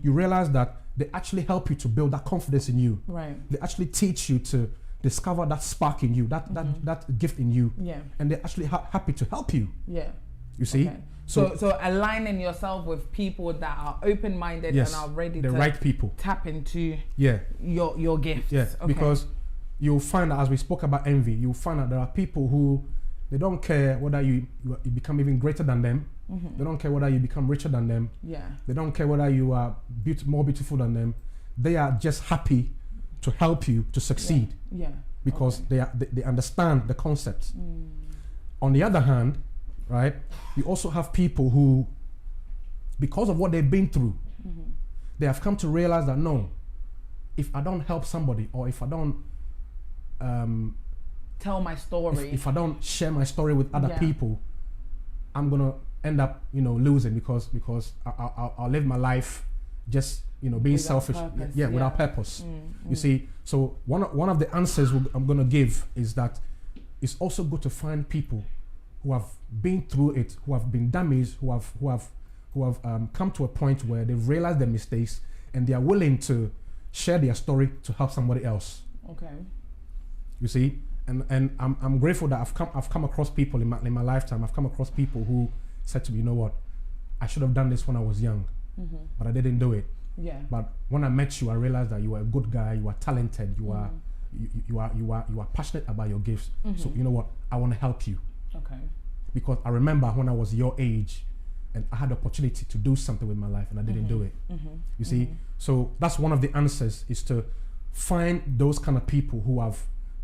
Speaker 3: you realize that they actually help you to build that confidence in you.
Speaker 1: Right.
Speaker 3: They actually teach you to discover that spark in you, that gift in you.
Speaker 1: Yeah.
Speaker 3: And they're actually happy to help you.
Speaker 1: Yeah.
Speaker 3: You see?
Speaker 1: Okay. So aligning yourself with people that are open-minded
Speaker 3: Yes,
Speaker 1: and are ready
Speaker 3: the
Speaker 1: to
Speaker 3: right people.
Speaker 1: tap into
Speaker 3: Yeah,
Speaker 1: your gifts.
Speaker 3: yeah.
Speaker 1: Okay.
Speaker 3: Because you'll find that, as we spoke about envy, you'll find that there are people who they don't care whether you become even greater than them. They don't care whether you become richer than them.
Speaker 1: Yeah.
Speaker 3: They don't care whether you are more beautiful than them. They are just happy to help you to succeed
Speaker 1: Yeah.
Speaker 3: because they understand the concept. On the other hand, right, you also have people who, because of what they've been through, they have come to realize that no, if I don't help somebody, or if I don't
Speaker 1: tell my story.
Speaker 3: if I don't share my story with other
Speaker 1: Yeah.
Speaker 3: people, I'm gonna end up, losing because I'll live my life just being
Speaker 1: Without
Speaker 3: selfish,
Speaker 1: purpose,
Speaker 3: without
Speaker 1: yeah.
Speaker 3: purpose. You see, so one of the answers I'm gonna give is that it's also good to find people who have been through it, who have been damaged, who have come to a point where they've realized their mistakes and they are willing to share their story to help somebody else.
Speaker 1: Okay.
Speaker 3: You see, and I'm grateful that I've come across people in my lifetime. I've come across people who said to me, you know what, I should have done this when I was young, but I didn't do it.
Speaker 1: Yeah.
Speaker 3: But when I met you, I realized that you are a good guy. You are talented. You are you are passionate about your gifts. So you know what, I want to help you.
Speaker 1: Okay.
Speaker 3: Because I remember when I was your age, and I had the opportunity to do something with my life, and I didn't do it. You see, so that's one of the answers, is to find those kind of people who have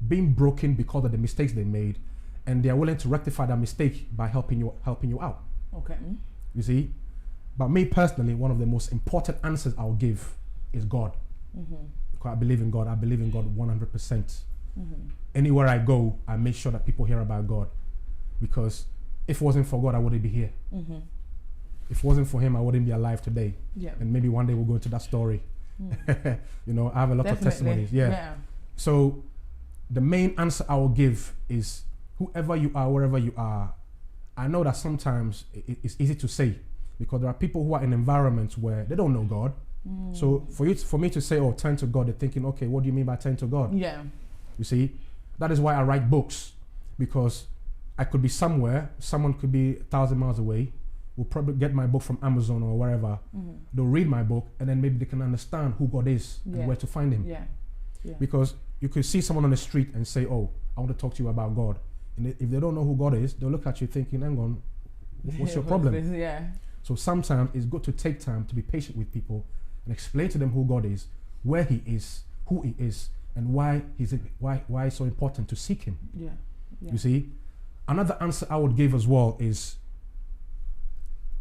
Speaker 3: been broken because of the mistakes they made, and they are willing to rectify that mistake by helping you out.
Speaker 1: Okay.
Speaker 3: You see, but me personally, one of the most important answers I'll give is God. Because I believe in God. I believe in God 100%. Anywhere I go, I make sure that people hear about God, because if it wasn't for God, I wouldn't be here. If it wasn't for Him, I wouldn't be alive today.
Speaker 1: Yeah.
Speaker 3: And maybe one day we'll go into that story. I have a lot of testimonies. Yeah. So the main answer I will give is, whoever you are, wherever you are, I know that sometimes it's easy to say, because there are people who are in environments where they don't know God. So for me to say, oh, turn to God, they're thinking, okay, what do you mean by turn to God?
Speaker 1: Yeah.
Speaker 3: You see, that is why I write books, because I could be somewhere, someone could be 1,000 miles away, will probably get my book from Amazon or wherever. They'll read my book, and then maybe they can understand who God is and where to find Him.
Speaker 1: Yeah. Yeah.
Speaker 3: Because you could see someone on the street and say, oh, I want to talk to you about God. And if they don't know who God is, they'll look at you thinking, hang on, what's your problem?
Speaker 1: This? Yeah.
Speaker 3: So sometimes it's good to take time to be patient with people and explain to them who God is, where He is, who He is, and why it's so important to seek Him.
Speaker 1: Yeah. Yeah.
Speaker 3: You see, another answer I would give as well is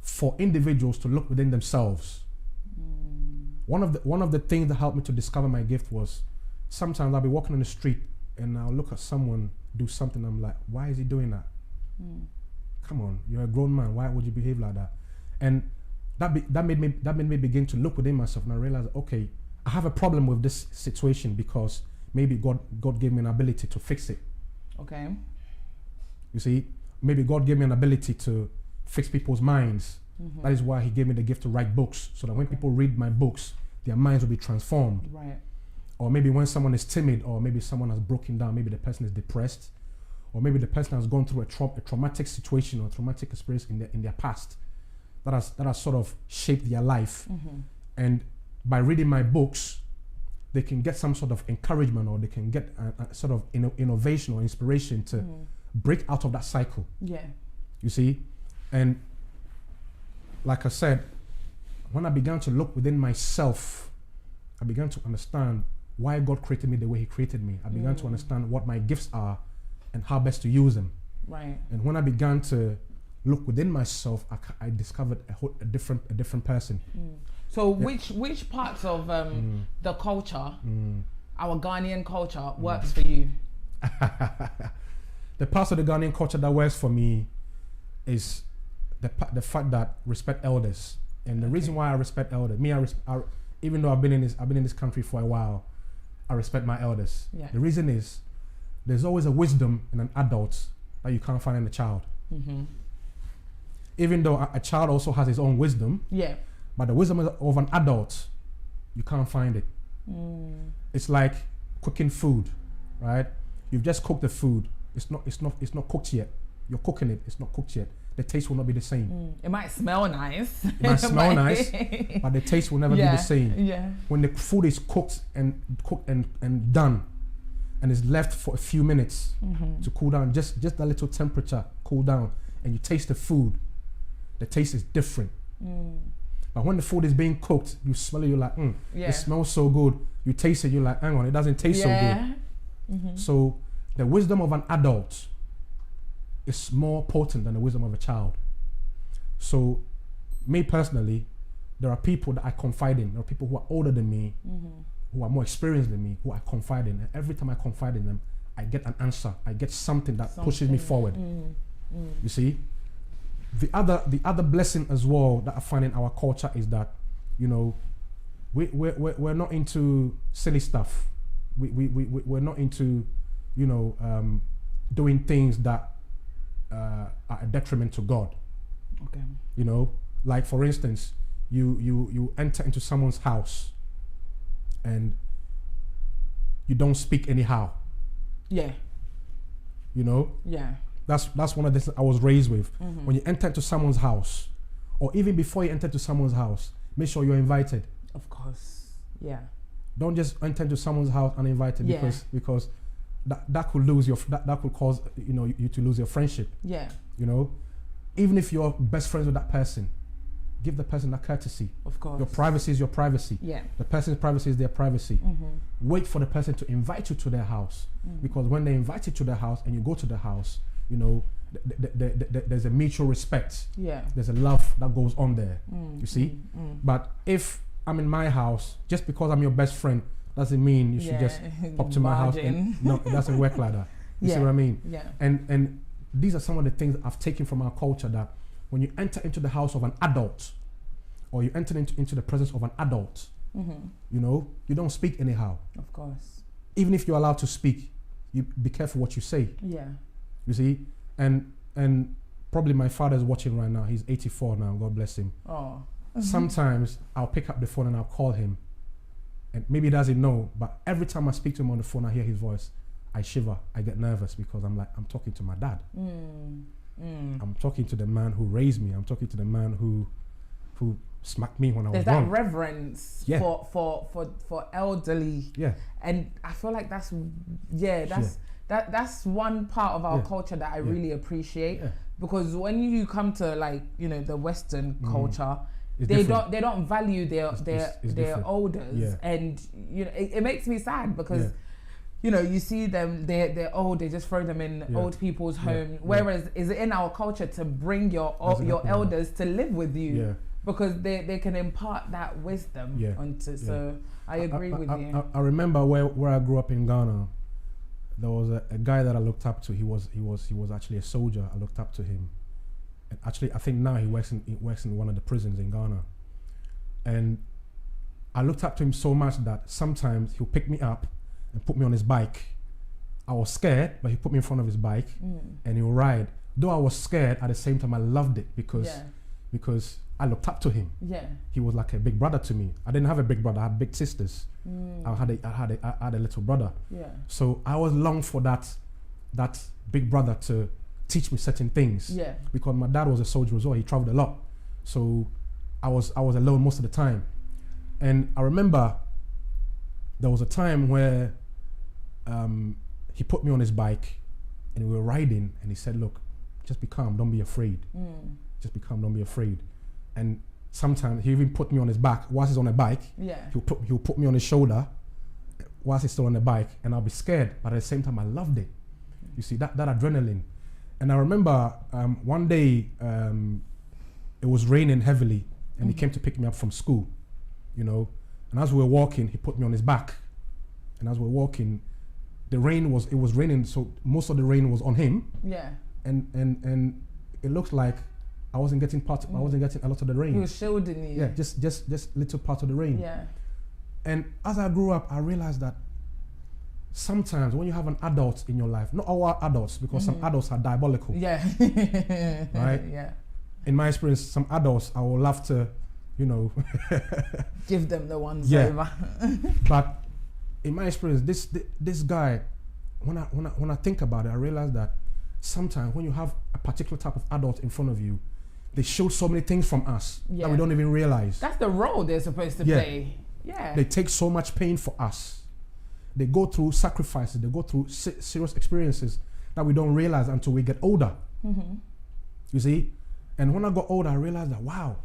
Speaker 3: for individuals to look within themselves. One of the things that helped me to discover my gift was, sometimes I'll be walking on the street and I'll look at someone do something. I'm like, why is he doing that? Come on, you're a grown man. Why would you behave like that? And that made me begin to look within myself, and I realized, okay, I have a problem with this situation because maybe God gave me an ability to fix it.
Speaker 1: Okay.
Speaker 3: You see, maybe God gave me an ability to fix people's minds. That is why He gave me the gift to write books, so that when people read my books, their minds will be transformed.
Speaker 1: Right.
Speaker 3: Or maybe when someone is timid, or maybe someone has broken down, maybe the person is depressed, or maybe the person has gone through a traumatic situation or traumatic experience in their past that has sort of shaped their life. And by reading my books, they can get some sort of encouragement, or they can get a sort of innovation or inspiration to break out of that cycle.
Speaker 1: Yeah.
Speaker 3: You see? And like I said, when I began to look within myself, I began to understand why God created me the way He created me. I began to understand what my gifts are and how best to use them.
Speaker 1: Right.
Speaker 3: And when I began to look within myself, I discovered a different person.
Speaker 1: So which parts of the culture, our Ghanaian culture, works for you?
Speaker 3: The parts of the Ghanaian culture that works for me is the fact that respect elders. And the reason why I respect elders, even though I've been in this country for a while, I respect my elders.
Speaker 1: Yeah.
Speaker 3: The reason is, there's always a wisdom in an adult that you can't find in a child. Even though a child also has his own wisdom,
Speaker 1: Yeah.
Speaker 3: but the wisdom of an adult, you can't find it. It's like cooking food, right? You've just cooked the food. It's not cooked yet. You're cooking it. It's not cooked yet. the taste will not be the same.
Speaker 1: It might smell nice.
Speaker 3: It might smell nice, but the taste will never be the same.
Speaker 1: Yeah.
Speaker 3: When the food is cooked and done, and is left for a few minutes to cool down, just that little temperature cool down, and you taste the food, the taste is different. But when the food is being cooked, you smell it, you're like, it smells so good. You taste it, you're like, hang on, it doesn't taste so good. So the wisdom of an adult is more potent than the wisdom of a child. So me personally, there are people that I confide in. There are people who are older than me, who are more experienced than me, who I confide in. And every time I confide in them, I get an answer. I get something that pushes me forward. You see? The other blessing as well that I find in our culture is that, you know, we're not into silly stuff. We're not into, you know, doing things that are a detriment to God.
Speaker 1: Okay.
Speaker 3: You know, like for instance, you enter into someone's house and you don't speak anyhow.
Speaker 1: Yeah.
Speaker 3: You know?
Speaker 1: Yeah.
Speaker 3: That's one of the things I was raised with. When you enter into someone's house, or even before you enter to someone's house, make sure you're invited.
Speaker 1: Of course. Yeah.
Speaker 3: Don't just enter into someone's house uninvited because that could lose your that could cause, you know, you to lose your friendship.
Speaker 1: Yeah.
Speaker 3: You know, even if you're best friends with that person, give the person that courtesy.
Speaker 1: Of course.
Speaker 3: Your privacy is your privacy.
Speaker 1: Yeah.
Speaker 3: The person's privacy is their privacy. Wait for the person to invite you to their house, because when they invite you to their house and you go to the house, you know, there's a mutual respect.
Speaker 1: Yeah.
Speaker 3: There's a love that goes on there. You see? But if I'm in my house, just because I'm your best friend, doesn't mean you should just pop to my house. No, it doesn't work like that. You see what I mean?
Speaker 1: Yeah.
Speaker 3: And these are some of the things I've taken from our culture, that when you enter into the house of an adult, or you enter into the presence of an adult, you know, you don't speak anyhow.
Speaker 1: Of course.
Speaker 3: Even if you're allowed to speak, you be careful what you say.
Speaker 1: Yeah.
Speaker 3: You see? And probably my father's watching right now. He's 84 now, God bless him.
Speaker 1: Oh.
Speaker 3: Sometimes I'll pick up the phone and I'll call him. And maybe he doesn't know, but every time I speak to him on the phone, I hear his voice, I shiver, I get nervous, because I'm like, I'm talking to my dad. I'm talking to the man who raised me. I'm talking to the man who smacked me when I was wrong.
Speaker 1: There's that reverence for elderly.
Speaker 3: Yeah.
Speaker 1: And I feel like that's one part of our culture that I really appreciate. Yeah. Because when you come to, like, you know, the Western culture, they don't value their elders, and you know, it makes me sad, because you know, you see them, they're old, they just throw them in old people's home. Whereas is it in our culture to bring your elders to live with you, because they can impart that wisdom onto. So I agree with you.
Speaker 3: I remember where I grew up in Ghana. There was a guy that I looked up to. He was actually a soldier. I looked up to him. And actually, I think now he works in one of the prisons in Ghana. And I looked up to him so much that sometimes he'll pick me up and put me on his bike. I was scared, but he put me in front of his bike and he'll ride. Though I was scared, at the same time I loved it, because I looked up to him. Yeah. He was like a big brother to me. I didn't have a big brother, I had big sisters. I had a little brother. Yeah. So I was longed for that big brother to teach me certain things. Yeah. Because my dad was a soldier as well. He traveled a lot. So I was alone most of the time. And I remember there was a time where he put me on his bike and we were riding, and he said, look, just be calm, don't be afraid. Just be calm, don't be afraid. And sometimes he even put me on his back whilst he's on a bike. Yeah. He'll put me on his shoulder whilst he's still on the bike, and I'll be scared, but at the same time I loved it. You see, that adrenaline. And I remember one day it was raining heavily, and he came to pick me up from school, you know. And as we were walking, he put me on his back. And as we were walking, it was raining, so most of the rain was on him. Yeah. And it looked like I wasn't getting I wasn't getting a lot of the rain.
Speaker 1: He was shielding you.
Speaker 3: Yeah, just little part of the rain. Yeah. And as I grew up, I realized that sometimes when you have an adult in your life, not all adults, because some adults are diabolical. Yeah. Right? Yeah. In my experience, some adults I would love to, you know,
Speaker 1: give them the ones over.
Speaker 3: But in my experience, this guy, when I think about it, I realized that sometimes when you have a particular type of adult in front of you, they show so many things from us
Speaker 1: Yeah.
Speaker 3: that we don't even realize.
Speaker 1: That's the role they're supposed to
Speaker 3: Yeah.
Speaker 1: play. Yeah.
Speaker 3: They take so much pain for us. They go through sacrifices. They go through serious experiences that we don't realize until we get older. You see? And when I got older, I realized that, wow,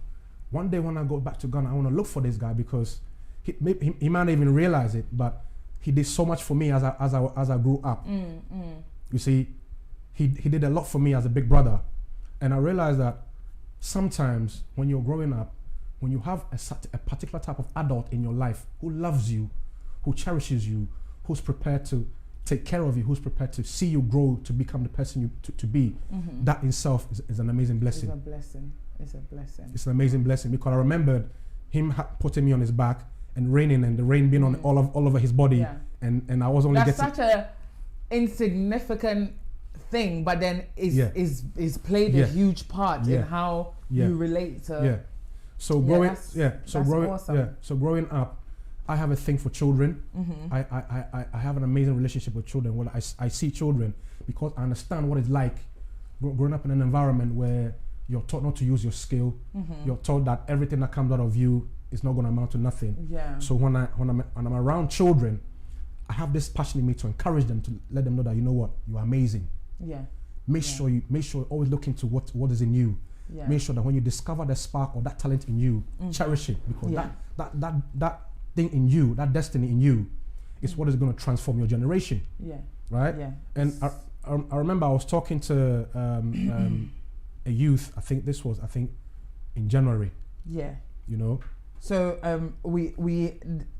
Speaker 3: one day when I go back to Ghana, I want to look for this guy because he might not even realize it, but he did so much for me as I grew up. You see, he did a lot for me as a big brother. And I realized that sometimes when you're growing up, when you have a particular type of adult in your life who loves you, who cherishes you, who's prepared to take care of you, who's prepared to see you grow to become the person you to be, that in itself is an amazing blessing.
Speaker 1: It's a blessing. It's a blessing.
Speaker 3: It's an amazing blessing because I remembered him putting me on his back and raining and the rain being on all over his body.
Speaker 1: Yeah.
Speaker 3: And I was only
Speaker 1: That's
Speaker 3: getting...
Speaker 1: such a insignificant thing, but then is played a huge part in how you relate to.
Speaker 3: Yeah. So growing,
Speaker 1: that's awesome.
Speaker 3: So growing up, I have a thing for children. I have an amazing relationship with children. Well, I see children because I understand what it's like growing up in an environment where you're taught not to use your skill. You're told that everything that comes out of you is not going to amount to nothing.
Speaker 1: Yeah.
Speaker 3: So when I'm around children, I have this passion in me to encourage them, to let them know that, you know what, you're amazing.
Speaker 1: Yeah.
Speaker 3: Make sure you always look into what is in you.
Speaker 1: Yeah.
Speaker 3: Make sure that when you discover the spark or that talent in you, cherish it, because that thing in you, that destiny in you, is what is going to transform your generation. Yeah. Right. Yeah. And I remember I was talking to a youth. I think in January.
Speaker 1: Yeah.
Speaker 3: You know.
Speaker 1: So we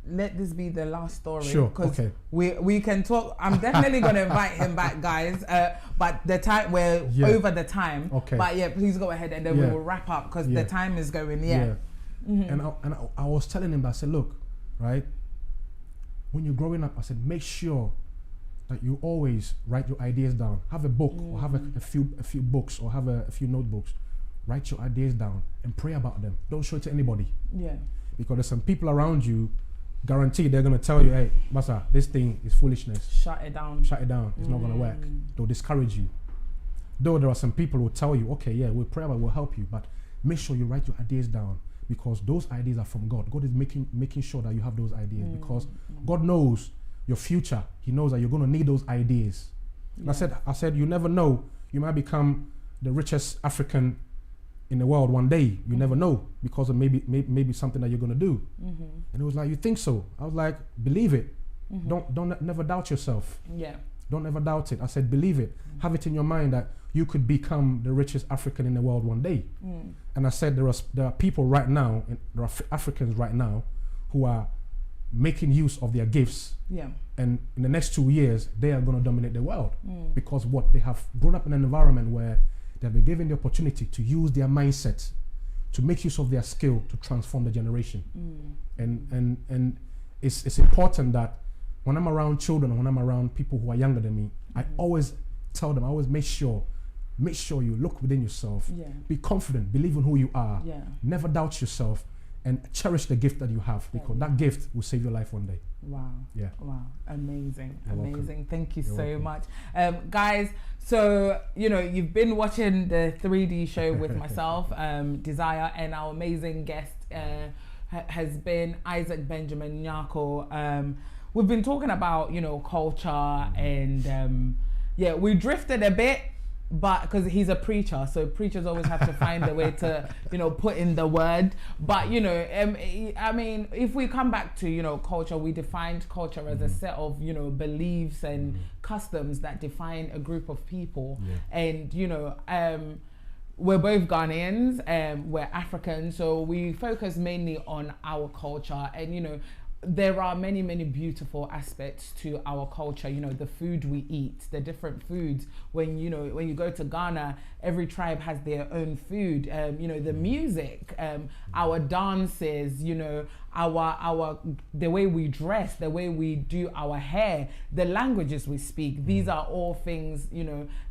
Speaker 1: let this be the last story.
Speaker 3: Sure. Okay.
Speaker 1: We can talk. I'm definitely going to invite him back, guys. But the time we're over the time.
Speaker 3: Okay.
Speaker 1: But yeah, please go ahead and then we will wrap up because the time is going. Yeah.
Speaker 3: And I was telling him that, I said, look, right, when you're growing up, I said, make sure that you always write your ideas down. Have a book or have a few books or have a few notebooks. Write your ideas down and pray about them. Don't show it to anybody. Yeah. Because there's some people around you, guaranteed they're gonna tell you, hey, Masa, this thing is foolishness.
Speaker 1: Shut it down.
Speaker 3: Shut it down. It's not gonna work. They'll discourage you. Though there are some people who will tell you, okay, yeah, we'll pray about it, we'll help you, but make sure you write your ideas down because those ideas are from God. God is making sure that you have those ideas because God knows your future. He knows that you're gonna need those ideas. And I said, you never know. You might become the richest African in the world one day. You never know because of maybe something that you're gonna do. And it was like, you think so? I was like, believe it. Don't never doubt yourself. Yeah. Don't ever doubt it. I said, believe it. Have it in your mind that you could become the richest African in the world one day. And I said, there are people right now, there are Africans right now who are making use of their gifts. Yeah. And in the next 2 years, they are gonna dominate the world because what they have grown up in an environment where they've been given the opportunity to use their mindset, to make use of their skill to transform the generation. And it's important that when I'm around children, or when I'm around people who are younger than me, I always tell them, I always make sure you look within yourself, be confident, believe in who you are, never doubt yourself, and cherish the gift that you have because that gift will save your life one day. Wow. Yeah. Wow.
Speaker 1: Amazing.
Speaker 3: You're
Speaker 1: Amazing.
Speaker 3: welcome.
Speaker 1: Thank you so
Speaker 3: welcome.
Speaker 1: much. Guys, so, you've been watching the 3D show with myself, Desire, and our amazing guest has been Isaac Benjamin Nyarko. We've been talking about, culture and, we drifted a bit, but because he's a preacher, so preachers always have to find a way to put in the word. But I mean, if we come back to culture, we defined culture as a set of beliefs and customs that define a group of people. And we're both Ghanaians, we're African, so we focus mainly on our culture. And there are many, many beautiful aspects to our culture. The food we eat, the different foods. When you go to Ghana, every tribe has their own food. The music, our dances, our the way we dress, the way we do our hair, the languages we speak. These are all things.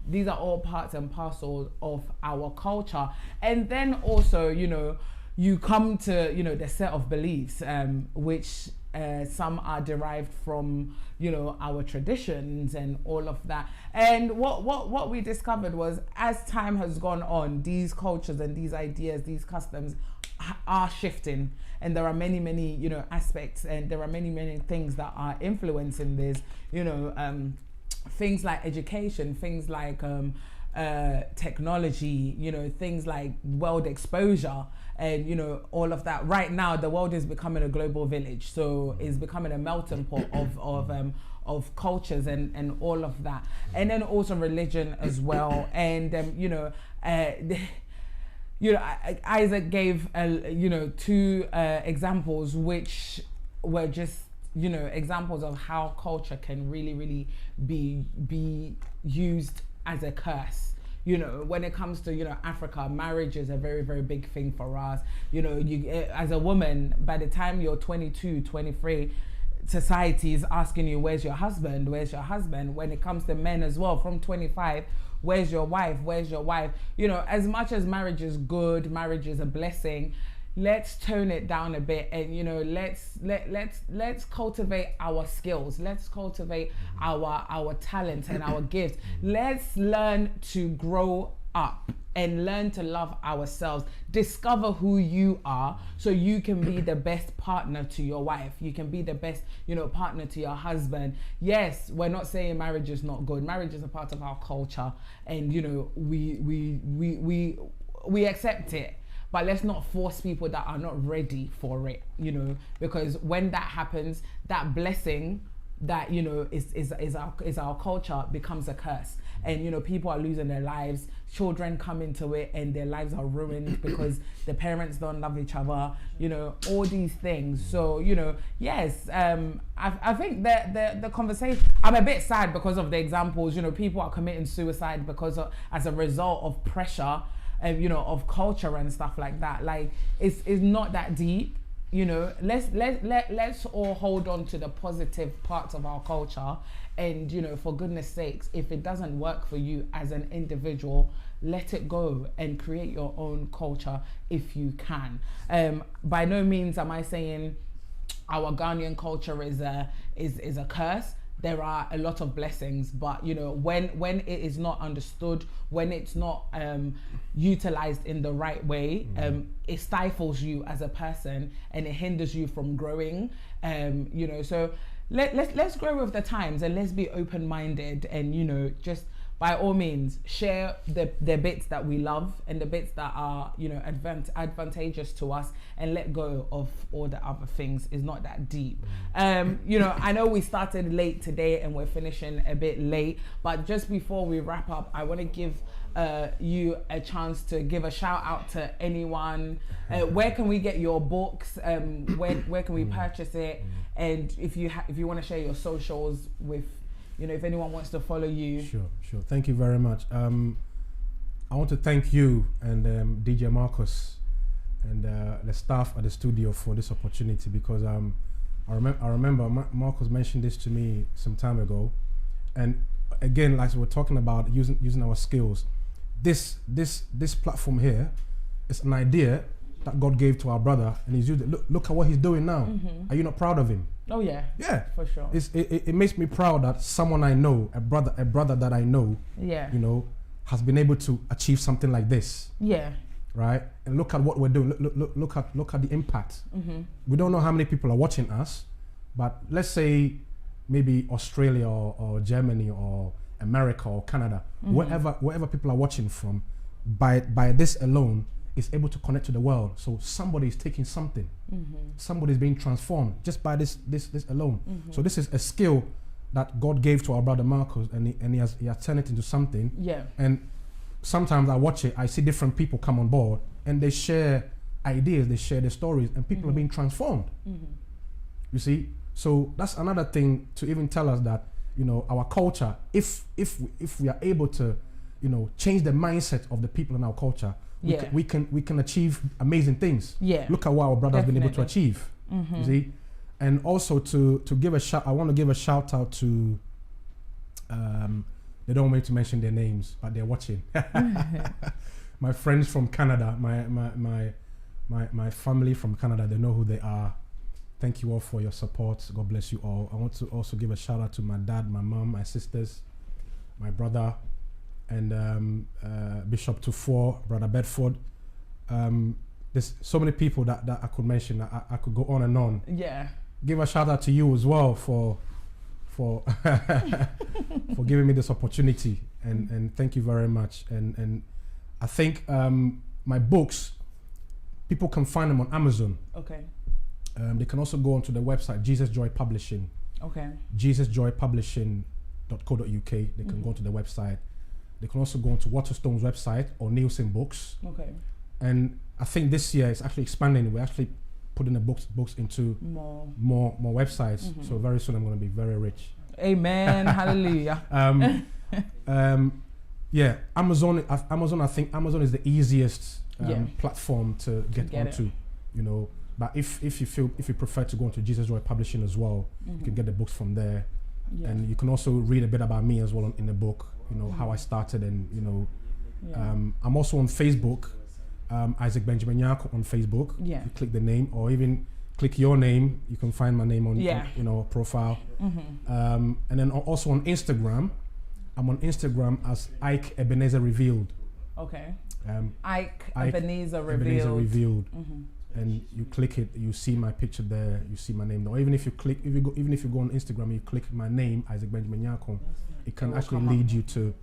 Speaker 1: These are all parts and parcels of our culture. And then also, you come to the set of beliefs which some are derived from, you know, our traditions and all of that. And what we discovered was, as time has gone on, these cultures and these ideas, these customs are shifting, and there are many, you know, aspects, and there are many things that are influencing this, you know, things like education, things like technology, you know, things like world exposure, and, you know, all of that. Right now, the world is becoming a global village, so it's becoming a melting pot of cultures and all of that, and then also religion as well. And you know, Isaac gave you know, 2 examples which were just, you know, examples of how culture can really be used as a curse. You know, when it comes to, you know, Africa, marriage is a very big thing for us. You know, you as a woman, by the time you're 22, 23, society is asking you, where's your husband? Where's your husband? When it comes to men as well, from 25, where's your wife? Where's your wife? You know, as much as marriage is good, marriage is a blessing, let's tone it down a bit, and, you know, let's cultivate our skills, let's cultivate our talents and our gifts. Let's learn to grow up and learn to love ourselves. Discover who you are, so you can be the best partner to your wife. You can be the best, you know, partner to your husband. Yes, we're not saying marriage is not good. Marriage is a part of our culture, and, you know, we accept it. But let's not force people that are not ready for it, you know, because when that happens, that blessing that, you know, is our culture becomes a curse. And, you know, people are losing their lives, children come into it and their lives are ruined because the parents don't love each other, you know, all these things. So, you know, yes, I think that the conversation, I'm a bit sad because of the examples, you know, people are committing suicide because of, as a result of pressure, you know, of culture and stuff like that. Like, it's not that deep, you know. Let's all hold on to the positive parts of our culture, and, you know, for goodness sakes, if it doesn't work for you as an individual, let it go and create your own culture if you can. By no means am I saying our Ghanaian culture is a curse. There are a lot of blessings, but, you know, when it is not understood, when it's not utilized in the right way, it stifles you as a person and it hinders you from growing. You know, so let's grow with the times, and let's be open-minded, and, you know, just by all means share the bits that we love and the bits that are, you know, advantageous to us, and let go of all the other things. It's not that deep. You know, I know we started late today and we're finishing a bit late, but just before we wrap up, I want to give you a chance to give a shout out to anyone. Where can we get your books? Where can we purchase it? And if you want to share your socials with, you know, if anyone wants to follow you. Sure.
Speaker 3: Thank you very much. I want to thank you and DJ Marcus and the staff at the studio for this opportunity, because I remember Marcus mentioned this to me some time ago, and again, like we're talking about using our skills. This platform here is an idea that God gave to our brother, and he's used it. Look at what he's doing now. Are you not proud of him?
Speaker 1: Oh yeah, for sure.
Speaker 3: It makes me proud that someone I know, a brother that I know, you know, has been able to achieve something like this. Yeah. Right. And look at what we're doing. Look at the impact. We don't know how many people are watching us, but let's say maybe Australia or Germany or America or Canada, wherever people are watching from, by this alone, is able to connect to the world. So somebody is taking something. Somebody is being transformed just by this alone. So this is a skill that God gave to our brother Marcus, and he has turned it into something. Yeah. And sometimes I watch it, I see different people come on board, and they share ideas, they share their stories, and people are being transformed. You see? So that's another thing to even tell us that, you know, our culture, if we are able to, you know, change the mindset of the people in our culture, we can achieve amazing things. Yeah. Look at what our brother has been able to achieve. You see? And also to give a shout, I want to give a shout out to, they don't want me to mention their names, but they're watching. My friends from Canada, my family from Canada, they know who they are. Thank you all for your support. God bless you all. I want to also give a shout out to my dad, my mom, my sisters, my brother, and Bishop Tufor, Brother Bedford. There's so many people that I could mention. I could go on and on.
Speaker 1: Yeah.
Speaker 3: Give a shout out to you as well for for giving me this opportunity, and thank you very much. And I think my books, people can find them on Amazon.
Speaker 1: Okay.
Speaker 3: They can also go onto the website Jesus Joy Publishing.
Speaker 1: Okay.
Speaker 3: JesusJoyPublishing.co.uk. They can go to the website. They can also go onto Waterstone's website or Nielsen Books.
Speaker 1: Okay.
Speaker 3: And I think this year it's actually expanding. We're actually putting the books into more websites. So very soon I'm going to be very rich.
Speaker 1: Amen. Hallelujah.
Speaker 3: Yeah, Amazon. I think Amazon is the easiest platform to get onto. You know, but if you prefer to go into Jesus Joy Publishing as well, you can get the books from there. Yeah. And you can also read a bit about me as well in the book. You know how I started, and you know, I'm also on Facebook. Isaac Benjamin Nyarko on Facebook. Yeah. You click the name, or even click your name. You can find my name on profile. And then also on Instagram, I'm on Instagram as Ike Ebenezer Revealed. Okay. Ike Ebenezer Revealed. And you click it, you see my picture there, you see my name. Or even if you go on Instagram, you click my name, Isaac Benjamin Nyarko, it can actually lead you to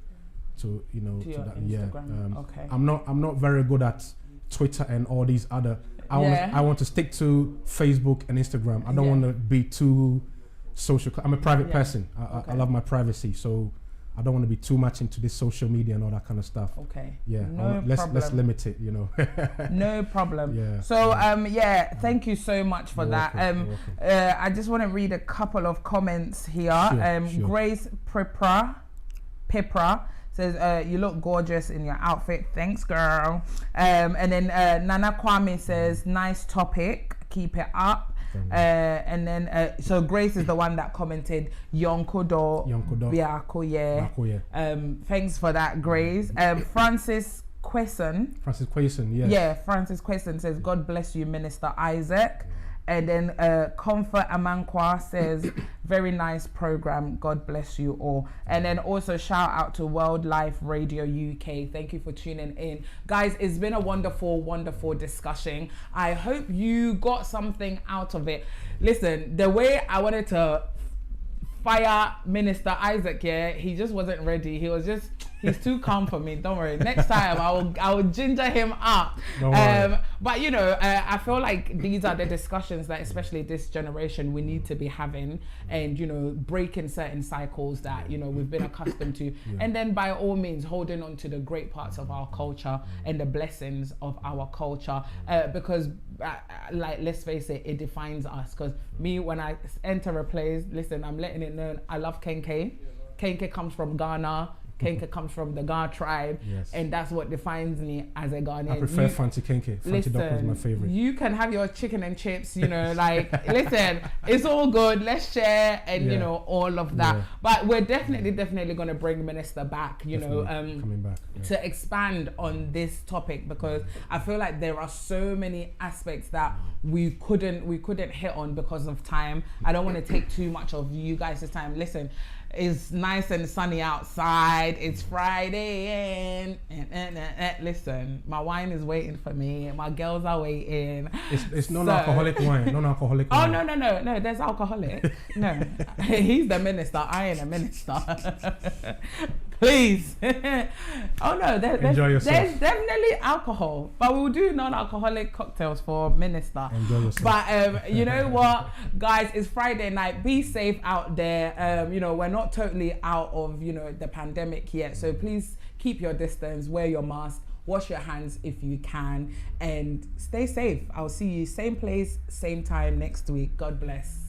Speaker 3: that. Instagram. Yeah. Okay. I'm not very good at Twitter and all these other. I want to stick to Facebook and Instagram. I don't want to be too social. I'm a private person. I love my privacy, so I don't want to be too much into this social media and all that kind of stuff. Okay. Yeah. Let's limit it. You know.
Speaker 1: No problem. Yeah. So thank you so much for that.
Speaker 3: Welcome.
Speaker 1: I just want to read a couple of comments here. Sure. Grace Pipra says, you look gorgeous in your outfit. Thanks, girl. And then Nana Kwame says, nice topic. Keep it up. And then, so Grace is the one that commented, Yonkodo Biakoye. Thanks for that, Grace. Francis Quesson,
Speaker 3: yes.
Speaker 1: Yeah, Francis Quesson says, God bless you, Minister Isaac. And then Comfort Amankwa says, very nice program. God bless you all. And then also shout out to World Life Radio UK. Thank you for tuning in. Guys, it's been a wonderful, wonderful discussion. I hope you got something out of it. Listen, the way I wanted to fire Minister Isaac, he just wasn't ready. He's too calm for me. Don't worry. Next time I will ginger him up. But you know, I feel like these are the discussions that, especially this generation, we need to be having, and you know, breaking certain cycles that you know we've been accustomed to, and then by all means holding on to the great parts of our culture and the blessings of our culture, because like let's face it, it defines us. Because me, when I enter a place, listen, I'm letting it known I love Kenke. Kenke comes from Ghana. Kenke comes from the Ga tribe, and that's what defines me as a Ghanaian.
Speaker 3: I prefer Fanti Kenke. Fanti Doku is my favorite.
Speaker 1: You can have your chicken and chips, you know, like, listen, it's all good. Let's share, and you know, all of that. But we're definitely going to bring Minister back, you know,
Speaker 3: coming back
Speaker 1: to expand on this topic, because I feel like there are so many aspects that we couldn't hit on because of time. I don't want to take too much of you guys' time. Listen, it's nice and sunny outside. It's Friday and listen, my wine is waiting for me. My girls are waiting.
Speaker 3: It's non-alcoholic wine. Non-alcoholic wine.
Speaker 1: Oh no. There's alcoholic. No, he's the minister. I ain't a minister. Please. Oh no,
Speaker 3: Enjoy yourself.
Speaker 1: There's definitely alcohol, but we'll do non-alcoholic cocktails for minister.
Speaker 3: Enjoy yourself.
Speaker 1: But you know what, guys, it's Friday night. Be safe out there. You know, we're not totally out of, you know, the pandemic yet, so please keep your distance, wear your mask, wash your hands if you can, and stay safe. I'll see you same place, same time next week. God bless.